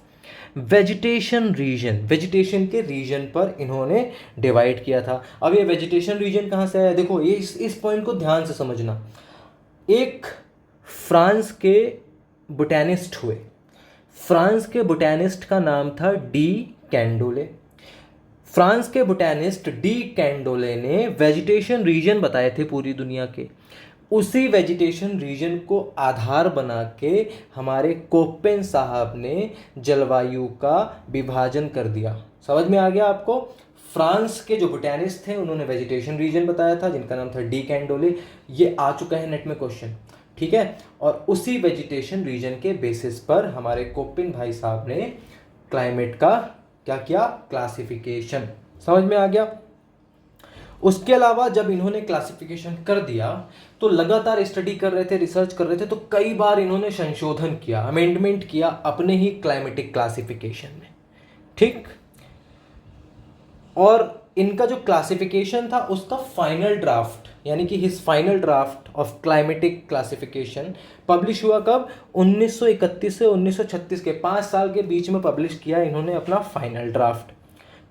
vegetation region, vegetation के रीजन पर इन्होंने डिवाइड किया था। अब ये वेजिटेशन रीजन कहाँ से आया, देखो ये इस पॉइंट को ध्यान से समझना। एक फ्रांस के बोटैनिस्ट हुए, फ्रांस के बोटैनिस्ट का नाम था डी कैंडोले। फ्रांस के बोटैनिस्ट डी कैंडोले ने वेजिटेशन रीजन बताए थे पूरी दुनिया के। उसी वेजिटेशन रीजन को आधार बना के हमारे कोपेन साहब ने जलवायु का विभाजन कर दिया। समझ में आ गया आपको। फ्रांस के जो बोटैनिस्ट थे उन्होंने वेजिटेशन रीजन बताया था जिनका नाम था डी कैंडोले। ये आ चुका है नेट में क्वेश्चन, ठीक है। और उसी वेजिटेशन रीजन के बेसिस पर हमारे कोपेन भाई साहब ने क्लाइमेट का क्या किया, क्लासिफिकेशन। समझ में आ गया। उसके अलावा जब इन्होंने क्लासिफिकेशन कर दिया तो लगातार स्टडी कर रहे थे, रिसर्च कर रहे थे, तो कई बार इन्होंने संशोधन किया, अमेंडमेंट किया अपने ही क्लाइमेटिक क्लासिफिकेशन में, ठीक। और इनका जो क्लासिफिकेशन था उसका फाइनल ड्राफ्ट यानी कि his final draft of climatic classification publish हुआ कब, 1931 से 1936 के 5 साल के बीच में पब्लिश किया इन्होंने अपना फाइनल ड्राफ्ट,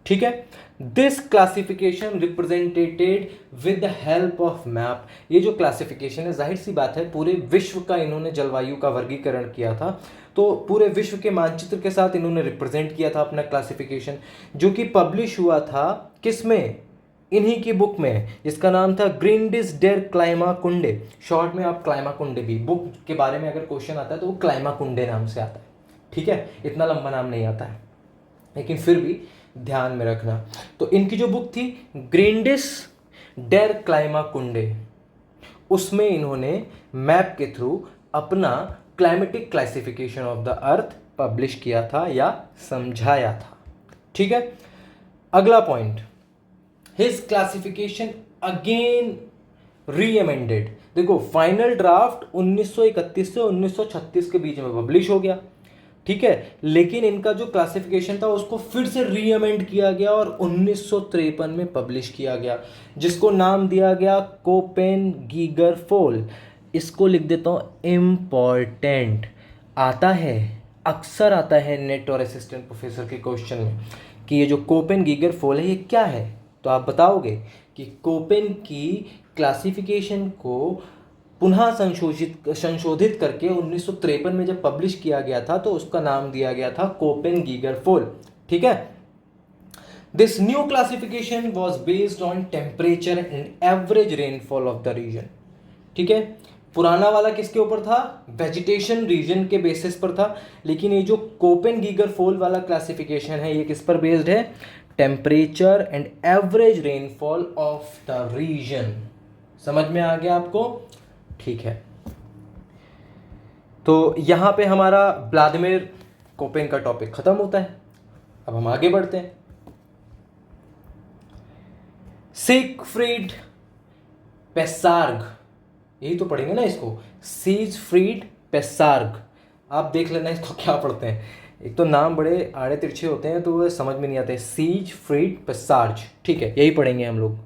ठीक है। This classification represented with the help of map. ये जो क्लासिफिकेशन है, जाहिर सी बात है पूरे विश्व का इन्होंने जलवायु का वर्गीकरण किया था, तो पूरे विश्व के मानचित्र के साथ इन्होंने रिप्रेजेंट किया था अपना क्लासिफिकेशन, जो कि पब्लिश हुआ था किसमें, इन्हीं की बुक में, जिसका नाम था ग्रीनडिस डेर क्लाइमाकुंडे। शॉर्ट में आप क्लाइमाकुंडे भी, बुक के बारे में अगर क्वेश्चन आता है तो वो क्लाइमाकुंडे नाम से आता है, ठीक है। इतना लंबा नाम नहीं आता है लेकिन फिर भी ध्यान में रखना। तो इनकी जो बुक थी ग्रीनडिस डेर क्लाइमाकुंडे, उसमें इन्होंने मैप के थ्रू अपना climatic classification of the earth publish किया था या समझाया था, ठीक है। अगला पॉइंट, हिज क्लासिफिकेशन अगेन री अमेंडेड। देखो फाइनल ड्राफ्ट 1931 से 1936 के बीच में पब्लिश हो गया, ठीक है, लेकिन इनका जो क्लासिफिकेशन था उसको फिर से री अमेंड किया गया और 1953 में पब्लिश किया गया, जिसको नाम दिया गया कोपेन गीगर फोल। इसको लिख देता हूँ इम्पॉर्टेंट, आता है, अक्सर आता है नेट और असिस्टेंट प्रोफेसर के क्वेश्चन में कि ये जो कोपेन गीगर फोल है ये क्या है। तो आप बताओगे कि कोपेन की क्लासिफिकेशन को पुनः संशोधित करके 1953 में जब पब्लिश किया गया था तो उसका नाम दिया गया था कोपेन गीगर फोल, ठीक है। This new classification was based on temperature and average rainfall of the region, ठीक है। पुराना वाला किसके ऊपर था, वेजिटेशन रीजन के बेसिस पर था, लेकिन ये जो कोपेन गीगर फोल वाला क्लासिफिकेशन है ये किस पर बेस्ड है, temperature and average rainfall of the region. समझ में आ गया आपको, ठीक है। तो यहां पे हमारा व्लादिमीर कोपेन का टॉपिक खत्म होता है। अब हम आगे बढ़ते हैं। सिगफ्रीड पेसार्ग, यही तो पढ़ेंगे ना इसको, सिगफ्रीड पेसार्ग। आप देख लेना इसको क्या पढ़ते हैं, एक तो नाम बड़े आड़े तिरछे होते हैं तो वो समझ में नहीं आते। सिगफ्रीड पेसार्ज, ठीक है, यही पढ़ेंगे हम लोग।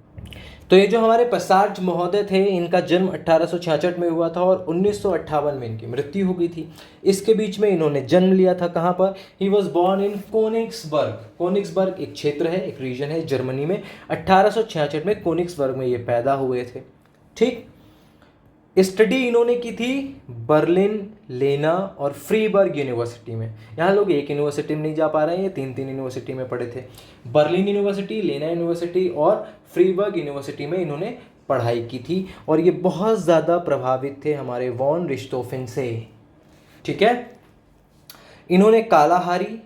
तो ये जो हमारे पेसार्ज महोदय थे इनका जन्म 1866 में हुआ था और 1958 में इनकी मृत्यु हो गई थी। इसके बीच में इन्होंने जन्म लिया था कहाँ पर, ही was born in Königsberg. Königsberg एक क्षेत्र है, एक रीजन है जर्मनी में। 1866 में कोनिग्सबर्ग में ये पैदा हुए थे, ठीक। स्टडी इन्होंने की थी बर्लिन, लेना और फ्रीबर्ग यूनिवर्सिटी में। यहाँ लोग एक यूनिवर्सिटी में नहीं जा पा रहे हैं, ये 3 यूनिवर्सिटी में पढ़े थे। बर्लिन यूनिवर्सिटी, लेना यूनिवर्सिटी और फ्रीबर्ग यूनिवर्सिटी में इन्होंने पढ़ाई की थी और ये बहुत ज़्यादा प्रभावित थे हमारे वॉन रिश्तोफिन से, ठीक है। इन्होंने कालाहारी,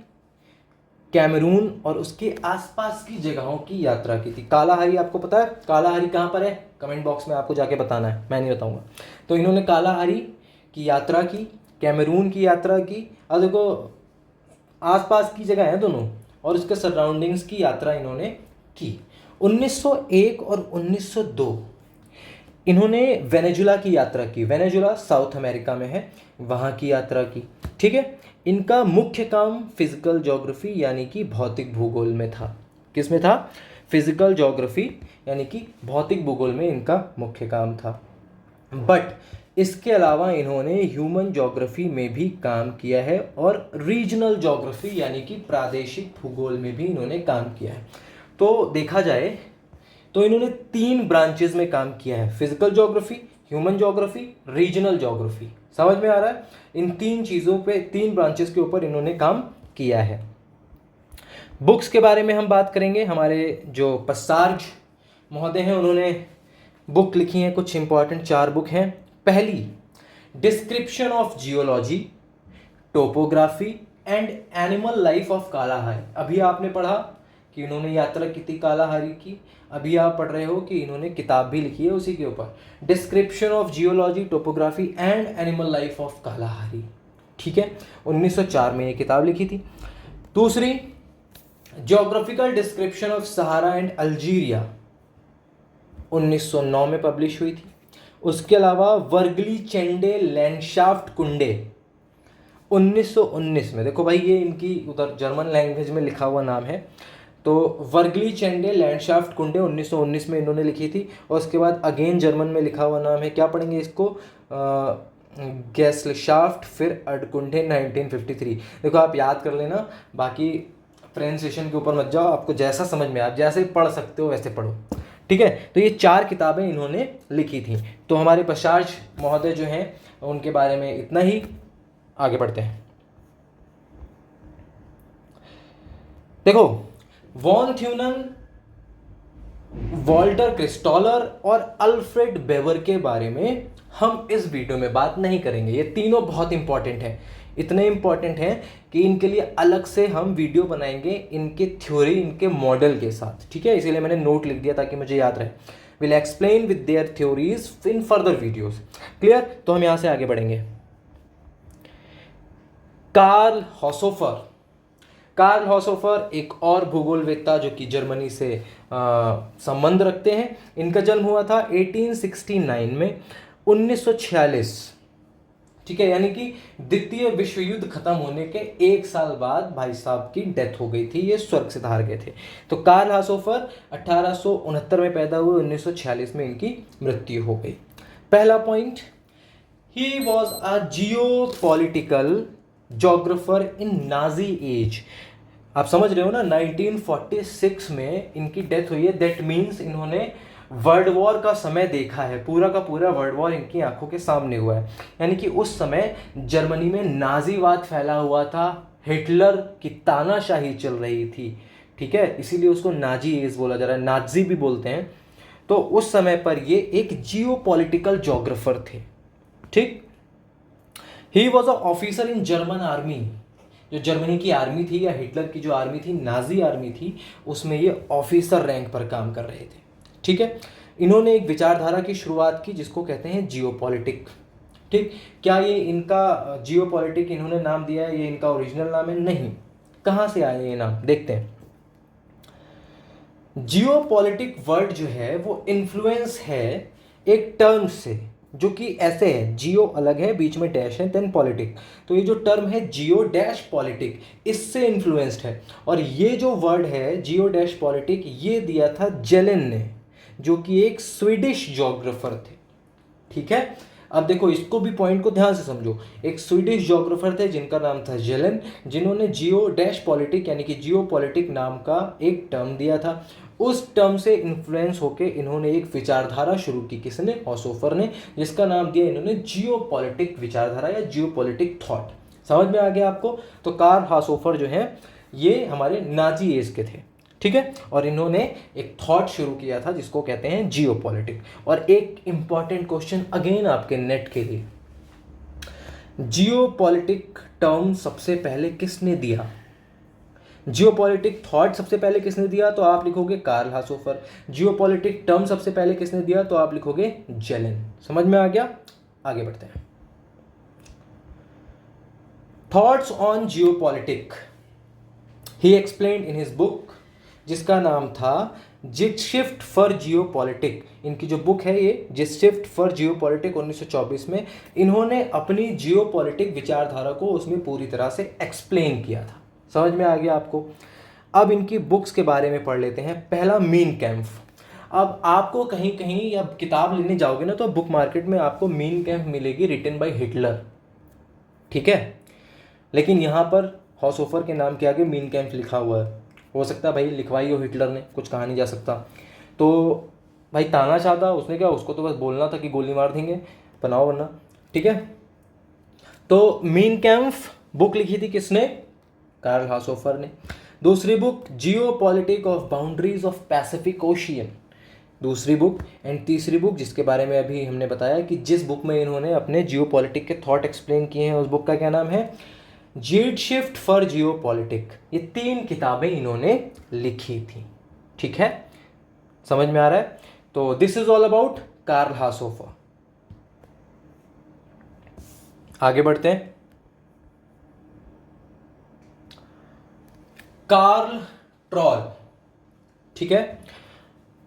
कैमरून और उसके आसपास की जगहों की यात्रा की थी। कालाहारी आपको पता है, कालाहारी कहाँ पर है, कमेंट बॉक्स में आपको जाके बताना है, मैं नहीं बताऊंगा। तो इन्होंने कालाहारी की यात्रा की, कैमरून की यात्रा की, और देखो आसपास की जगह है दोनों, और उसके सराउंडिंग्स की यात्रा इन्होंने की। 1901 और 1902 इन्होंने वेनेजुला की यात्रा की। वेनेजुला साउथ अमेरिका में है, वहाँ की यात्रा की, ठीक है। इनका मुख्य काम फिजिकल ज्योग्राफी यानी कि भौतिक भूगोल में था। किस में था, फिजिकल ज्योग्राफी यानी कि भौतिक भूगोल में इनका मुख्य काम था। बट इसके अलावा इन्होंने ह्यूमन ज्योग्राफी में भी काम किया है और रीजनल ज्योग्राफी यानी कि प्रादेशिक भूगोल में भी इन्होंने काम किया है। तो देखा जाए तो इन्होंने 3 ब्रांचेस में काम किया है, physical geography, human geography, regional geography. समझ में आ रहा है? इन 3 चीज़ों पे, 3 ब्रांचेस के ऊपर इन्होंने काम किया है। बुक्स के बारे में हम बात करेंगे। हमारे जो पसार्ज महोदय हैं उन्होंने बुक लिखी हैं, कुछ इंपॉर्टेंट 4 बुक हैं। पहली, description of geology, topography and animal life of Kalahari. अभी आपने पढ़ा कि इन्होंने यात्रा की थी कालाहारी की, अभी आप पढ़ रहे हो कि इन्होंने किताब भी लिखी है उसी के ऊपर, description of geology, topography and animal life of Kalahari. ठीक है, 1904 में ये किताब लिखी थी। दूसरी, geographical description of Sahara and Algeria, 1909 में पब्लिश हुई थी। उसके अलावा वर्गली चेंडे लैंडशाफ्ट कुंडे, 1919 में। देखो भाई, ये इनकी उधर जर्मन लैंग्वेज में लिखा हुआ नाम है। तो वर्गली चेंडे लैंडशाफ्ट कुंडे 1919 में इन्होंने लिखी थी। और उसके बाद अगेन जर्मन में लिखा हुआ नाम है, क्या पढ़ेंगे इसको, गैसलशाफ्ट, फिर अडकुंडे 1953। देखो आप याद कर लेना, बाकी प्रोनाउंसिएशन के ऊपर मत जाओ, आपको जैसा समझ में, आप जैसे पढ़ सकते हो वैसे पढ़ो। ठीक है, तो ये 4 किताबें इन्होंने लिखी थी। तो हमारे पसार्ज महोदय जो हैं उनके बारे में इतना ही। आगे बढ़ते हैं। देखो, वॉन थ्यूनन, वॉल्टर क्रिस्टॉलर और अल्फ्रेड बेवर के बारे में हम इस वीडियो में बात नहीं करेंगे। ये तीनों बहुत इंपॉर्टेंट हैं, इतने इंपॉर्टेंट हैं कि इनके लिए अलग से हम वीडियो बनाएंगे, इनके थ्योरी, इनके मॉडल के साथ। ठीक है, इसीलिए मैंने नोट लिख दिया ताकि मुझे याद रहे। Will explain with their theories in further videos. Clear? तो हम यहां से आगे बढ़ेंगे। कार्ल हॉसोफर। कार्ल हॉसोफर एक और भूगोलवेत्ता जो कि जर्मनी से संबंध रखते हैं। इनका जन्म हुआ था 1869 में, 1946। ठीक है, यानी कि द्वितीय विश्व युद्ध खत्म होने के 1 साल बाद भाई साहब की डेथ हो गई थी, ये स्वर्ग से धार गए थे। तो कार्ल हॉसोफर 1869 में पैदा हुए, 1946 में इनकी मृत्यु हो गई। पहला point, he was a geopolitical geographer in Nazi age. आप समझ रहे हो ना, 1946 में इनकी डेथ हुई है। दैट मीन्स इन्होंने वर्ल्ड वॉर का समय देखा है, पूरा का पूरा वर्ल्ड वॉर इनकी आंखों के सामने हुआ है। यानी कि उस समय जर्मनी में नाजीवाद फैला हुआ था, हिटलर की तानाशाही चल रही थी। ठीक है, इसीलिए उसको नाजी एज बोला जा रहा है, नाजी भी बोलते हैं। तो उस समय पर ये एक जियोपॉलिटिकल जोग्राफर थे। ठीक, ही was a officer in German army. जो जर्मनी की आर्मी थी या हिटलर की जो आर्मी थी, नाजी आर्मी थी, उसमें ये ऑफिसर रैंक पर काम कर रहे थे। ठीक है, इन्होंने एक विचारधारा की शुरुआत की जिसको कहते हैं जियोपॉलिटिक। ठीक, क्या ये इनका जियोपॉलिटिक इन्होंने नाम दिया है, ये इनका ओरिजिनल नाम है? नहीं। कहाँ से आए ये नाम, देखते हैं। जियोपॉलिटिक वर्ड जो है वो इन्फ्लुएंस है एक टर्म से जो कि ऐसे है, जियो अलग है, बीच में डैश है, देन पॉलिटिक। तो ये जो टर्म है जियो डैश पॉलिटिक, इससे इन्फ्लुएंस्ड है। और ये जो वर्ड है जियो डैश पॉलिटिक, ये दिया था जेलेन ने, जो कि एक स्वीडिश ज्योग्राफर थे। ठीक है, अब देखो इसको भी, पॉइंट को ध्यान से समझो। एक स्वीडिश ज्योग्राफर थे जिनका नाम था जेलेन, जिन्होंने जियो डैश पॉलिटिक यानी कि जियो पॉलिटिक नाम का एक टर्म दिया था। उस टर्म से इन्फ्लुएंस होकर इन्होंने एक विचारधारा शुरू की। किसने? हॉसोफर ने, जिसका नाम दिया इन्होंने जियोपॉलिटिक विचारधारा या जियोपॉलिटिक थॉट। समझ में आ गया आपको? तो कार्ल हॉसोफर जो है ये हमारे नाजी एज के थे। ठीक है, और इन्होंने एक थॉट शुरू किया था जिसको कहते हैं जियोपॉलिटिक। और एक इंपॉर्टेंट क्वेश्चन अगेन आपके नेट के लिए, जियोपॉलिटिक टर्म सबसे पहले किसने दिया? जियोपॉलिटिक थॉट सबसे पहले किसने दिया? तो आप लिखोगे कार्ल हॉसोफर। जियोपॉलिटिक टर्म सबसे पहले किसने दिया? तो आप लिखोगे जेलेन। समझ में आ गया? आगे बढ़ते हैं। Thoughts on geopolitic he explained in his book, जिसका नाम था जिटशिफ्ट फॉर जियोपॉलिटिक। इनकी जो बुक है ये जिटशिफ्ट फॉर जियोपॉलिटिक, 1924 में इन्होंने अपनी जियोपॉलिटिक विचारधारा को उसमें पूरी तरह से एक्सप्लेन किया था। समझ में आ गया आपको? अब इनकी बुक्स के बारे में पढ़ लेते हैं। पहला, मीन कैम्प। अब आपको कहीं कहीं या किताब लेने जाओगे ना तो बुक मार्केट में आपको मीन कैम्प मिलेगी रिटन बाय हिटलर, ठीक है, लेकिन यहाँ पर हॉसहोफर के नाम के आगे मीन कैम्प लिखा हुआ है। हो सकता है भाई लिखवाई हो हिटलर ने, कुछ कहा नहीं जा सकता। तो भाई ताना चाहता उसने क्या, उसको तो बस बोलना था कि गोली मार देंगे, बनाओ वरना, ठीक है। तो मीन कैम्प बुक लिखी थी किसने, कार्ल हॉसहोफर ने। दूसरी book Jio politic of boundaries of Pacific ocean, दूसरी बुक। एंड तीसरी बुक जिसके बारे में अभी हमने बताया कि जिस बुक में इन्होंने अपने जियो पॉलिटिक के थॉट एक्सप्लेन किए हैं, उस बुक का क्या नाम है, जीट शिफ्ट फॉर जियो पॉलिटिक। ये 3 किताबें इन्होंने लिखी थी, ठीक है, समझ में आ रहा है। तो this is all about Karl Haushofer. आगे बढ़ते हैं। कार्ल ट्रॉल, ठीक है।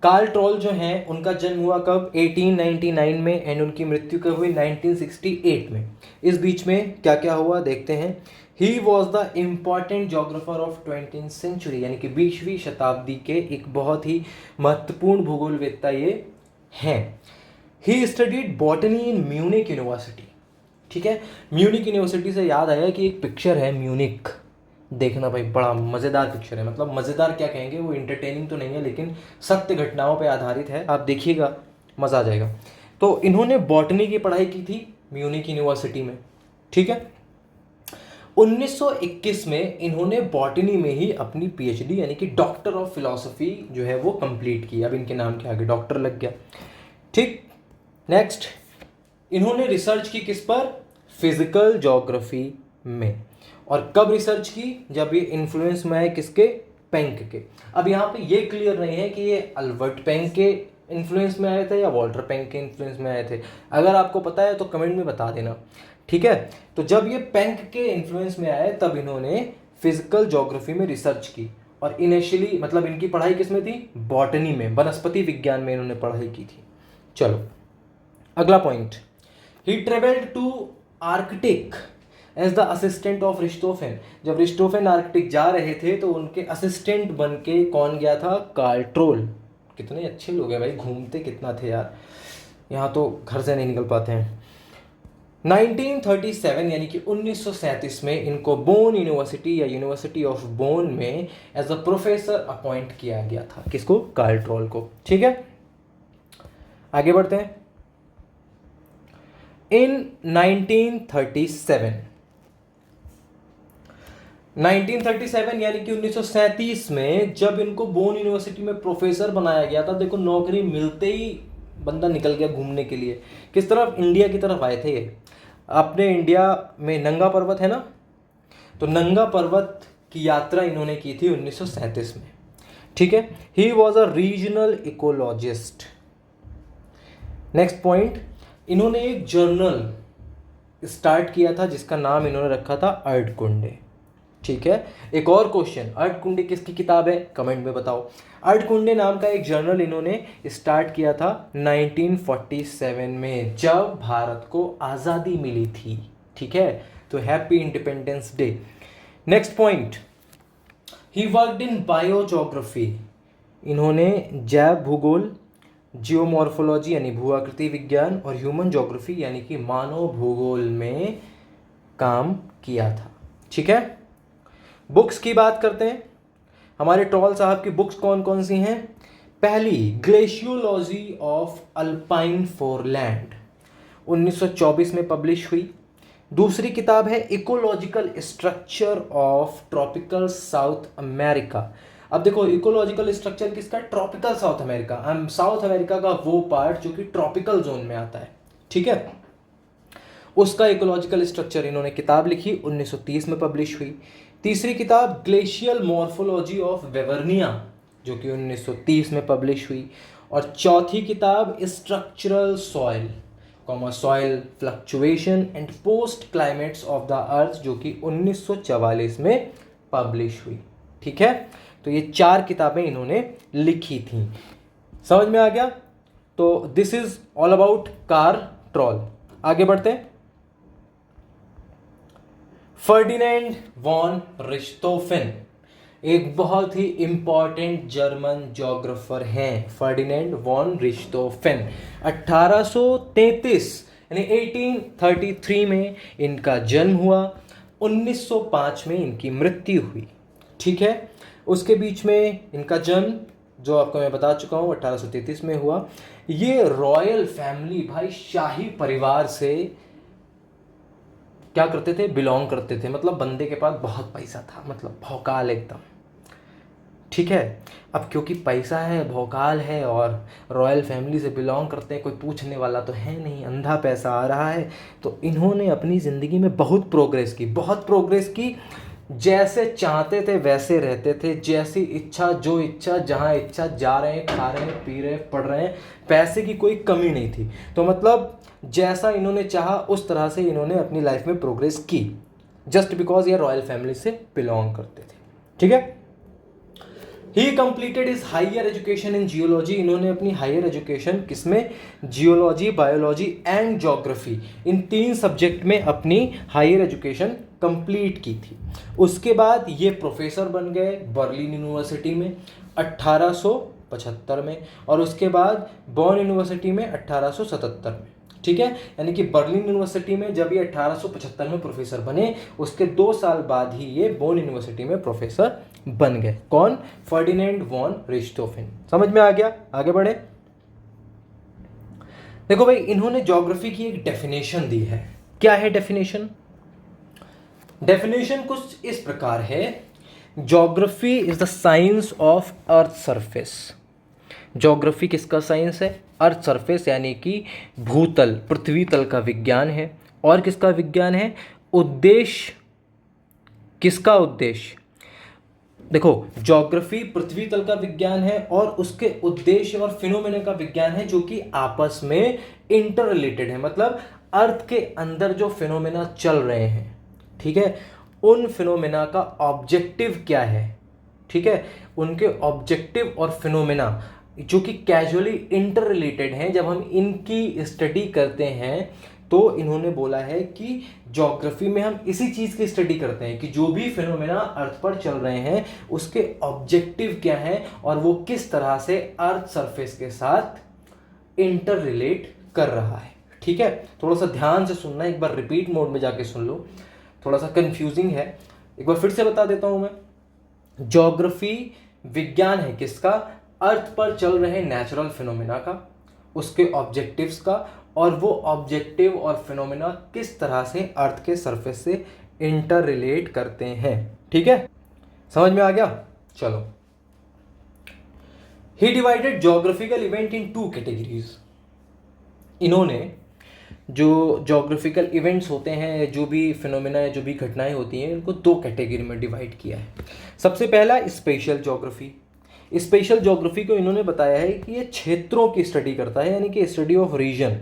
कार्ल ट्रॉल जो हैं उनका जन्म हुआ कब, 1899 में, एंड उनकी मृत्यु कब हुई, 1968 में। इस बीच में क्या क्या हुआ देखते हैं। He was the important geographer of 20th century, यानी कि 20वीं शताब्दी के एक बहुत ही महत्वपूर्ण भूगोलवेत्ता ये हैं। He studied botany in Munich university, ठीक है। म्यूनिक यूनिवर्सिटी से याद आया कि एक पिक्चर है म्यूनिक, देखना भाई, बड़ा मज़ेदार पिक्चर है। मतलब मज़ेदार क्या कहेंगे, वो इंटरटेनिंग तो नहीं है लेकिन सत्य घटनाओं पे आधारित है, आप देखिएगा मज़ा आ जाएगा। तो इन्होंने बॉटनी की पढ़ाई की थी म्यूनिक यूनिवर्सिटी में, ठीक है। 1921 में इन्होंने बॉटनी में ही अपनी पीएचडी यानी कि डॉक्टर ऑफ फिलॉसफी जो है वो कंप्लीट की। अब इनके नाम के आगे डॉक्टर लग गया, ठीक। नेक्स्ट, इन्होंने रिसर्च की किस पर, फिजिकल ज्योग्राफी में। और कब रिसर्च की, जब ये इन्फ्लुएंस में आए किसके, पेंक के। अब यहाँ पे ये क्लियर नहीं है कि ये अल्बर्ट पेंक के इन्फ्लुएंस में आए थे या वॉल्टर पेंक के इन्फ्लुएंस में आए थे। अगर आपको पता है तो कमेंट में बता देना, ठीक है। तो जब ये पेंक के इन्फ्लुएंस में आए तब इन्होंने फिजिकल ज्योग्राफी में रिसर्च की। और इनिशियली मतलब इनकी पढ़ाई किस में थी, बॉटनी में, वनस्पति विज्ञान में इन्होंने पढ़ाई की थी। चलो अगला point, he traveled to Arctic as the assistant of Richthofen. जब रिस्टोफेन आर्कटिक जा रहे थे तो उनके असिस्टेंट बन के कौन गया था, कार्ल ट्रोल। कितने अच्छे लोग हैं भाई, घूमते कितना थे यार, यहाँ तो घर से नहीं निकल पाते हैं। 1937 यानी कि 1937 में इनको बोन यूनिवर्सिटी या यूनिवर्सिटी ऑफ बोन में एज अ प्रोफेसर अपॉइंट किया गया था। किसको, कार्ल ट्रोल को, ठीक है। आगे बढ़ते हैं। इन 1937 यानी कि 1937 में जब इनको बोन यूनिवर्सिटी में प्रोफेसर बनाया गया था, देखो नौकरी मिलते ही बंदा निकल गया घूमने के लिए। किस तरफ, इंडिया की तरफ आए थे ये। अपने इंडिया में नंगा पर्वत है ना, तो नंगा पर्वत की यात्रा इन्होंने की थी 1937 में, ठीक है। He was a regional ecologist. Next point, इन्होंने एक जर्नल स्टार्ट किया था जिसका नाम इन्होंने रखा था अर्धकुंडे, ठीक है। एक और क्वेश्चन, अर्धकुंडे किसकी किताब है, कमेंट में बताओ। अर्धकुंडे नाम का एक जर्नल इन्होंने स्टार्ट किया था 1947 में, जब भारत को आज़ादी मिली थी, ठीक है। तो happy independence day. Next point, he worked in biogeography. इन्होंने जैव भूगोल, जियोमॉर्फोलॉजी यानी भूआकृति विज्ञान, और ह्यूमन ज्योग्राफी यानी कि मानव भूगोल में काम किया था, ठीक है। बुक्स की बात करते हैं। हमारे ट्रॉल साहब की बुक्स कौन कौन सी हैं। पहली, ग्लेशियोलॉजी ऑफ अल्पाइन फोरलैंड, 1924 में पब्लिश हुई। दूसरी किताब है ecological structure of tropical south America. अब देखो इकोलॉजिकल स्ट्रक्चर किसका, tropical south America. South America का वो पार्ट जो कि ट्रॉपिकल जोन में आता है, ठीक है, उसका इकोलॉजिकल स्ट्रक्चर इन्होंने किताब लिखी, 1930 में पब्लिश हुई। तीसरी किताब ग्लेशियल मॉर्फोलॉजी ऑफ वेवर्निया, जो कि 1930 में पब्लिश हुई। और चौथी किताब structural soil, soil fluctuation and post climates of the अर्थ, जो कि 1944 में पब्लिश हुई, ठीक है। तो ये 4 किताबें इन्होंने लिखी थी, समझ में आ गया। तो this is all about Karl Troll. आगे बढ़ते हैं। फर्डिनेंड वॉन रिश्तोफेन, एक बहुत ही इम्पॉर्टेंट जर्मन जोग्राफर हैं फर्डिनेंड वॉन रिश्तोफेन। 1833 यानी 1833 में इनका जन्म हुआ, 1905 में इनकी मृत्यु हुई। ठीक है, उसके बीच में इनका जन्म जो आपको मैं बता चुका हूँ 1833 में हुआ। ये रॉयल फैमिली, भाई शाही परिवार से क्या करते थे, बिलोंग करते थे। मतलब बंदे के पास बहुत पैसा था, मतलब भौकाल एकदम। ठीक है, अब क्योंकि पैसा है, भौकाल है और रॉयल फैमिली से बिलोंग करते हैं, कोई पूछने वाला तो है नहीं, अंधा पैसा आ रहा है, तो इन्होंने अपनी ज़िंदगी में बहुत प्रोग्रेस की, बहुत प्रोग्रेस की। जैसे चाहते थे वैसे रहते थे, जैसी इच्छा जो इच्छा जहाँ इच्छा, जा रहे हैं, खा रहे हैं, पी रहे हैं, पढ़ रहे हैं, पैसे की कोई कमी नहीं थी। तो मतलब जैसा इन्होंने चाहा उस तरह से इन्होंने अपनी लाइफ में प्रोग्रेस की, जस्ट बिकॉज ये रॉयल फैमिली से बिलोंग करते थे। ठीक है, he completed his higher education in geology. इन्होंने अपनी हायर एजुकेशन किसमें, जियोलॉजी, बायोलॉजी एंड ज्योग्राफी, इन 3 सब्जेक्ट में अपनी हायर एजुकेशन कंप्लीट की थी। उसके बाद ये प्रोफेसर बन गए बर्लिन यूनिवर्सिटी में 1875 में, और उसके बाद बॉन यूनिवर्सिटी में 1877 में। ठीक है, यानी कि बर्लिन यूनिवर्सिटी में जब ये 1875 में प्रोफेसर बने, उसके 2 साल बाद ही ये बॉन यूनिवर्सिटी में प्रोफेसर बन गए। कौन, फर्डिनेंड वॉन रिश्तोफेन। समझ में आ गया, आगे बढ़े। देखो भाई, इन्होंने ज्योग्राफी की एक डेफिनेशन दी है। क्या है डेफिनेशन? डेफिनेशन कुछ इस प्रकार है, geography is the science of earth surface. Geography किसका साइंस है? अर्थ सरफेस, यानी कि भूतल, पृथ्वी तल का विज्ञान है। और किसका विज्ञान है? उद्देश्य, किसका उद्देश्य? देखो, ज्योग्राफी पृथ्वी तल का विज्ञान है और उसके उद्देश्य और फिनोमेना का विज्ञान है जो कि आपस में इंटर रिलेटेड है। मतलब अर्थ के अंदर जो फिनोमेना चल रहे हैं, ठीक है, उन फिनोमेना का ऑब्जेक्टिव क्या है। ठीक है, उनके ऑब्जेक्टिव और फिनोमेना जो कि कैजुअली इंटर रिलेटेड हैं, जब हम इनकी स्टडी करते हैं तो इन्होंने बोला है कि ज्योग्राफी में हम इसी चीज़ की स्टडी करते हैं कि जो भी फिनोमेना अर्थ पर चल रहे हैं उसके ऑब्जेक्टिव क्या है और वो किस तरह से अर्थ सरफेस के साथ इंटर रिलेट कर रहा है। ठीक है, थोड़ा सा ध्यान से सुनना, एक बार रिपीट मोड में जाके सुन लो, थोड़ा सा कंफ्यूजिंग है। एक बार फिर से बता देता हूं मैं। ज्योग्राफी विज्ञान है किसका? अर्थ पर चल रहे नेचुरल फिनोमेना का, उसके ऑब्जेक्टिव्स का, और वो ऑब्जेक्टिव और फिनोमेना किस तरह से अर्थ के सरफेस से इंटर रिलेट करते हैं। ठीक है, समझ में आ गया? चलो, he divided geographical event in 2 categories. इन्होंने जो ज्योग्राफिकल इवेंट्स होते हैं, जो भी फिनोमेना है, जो भी घटनाएं होती हैं, इनको 2 कैटेगरी में डिवाइड किया है। सबसे पहला स्पेशल ज्योग्राफी। स्पेशल ज्योग्राफी को इन्होंने बताया है कि ये क्षेत्रों की स्टडी करता है, यानी कि स्टडी ऑफ रीजन।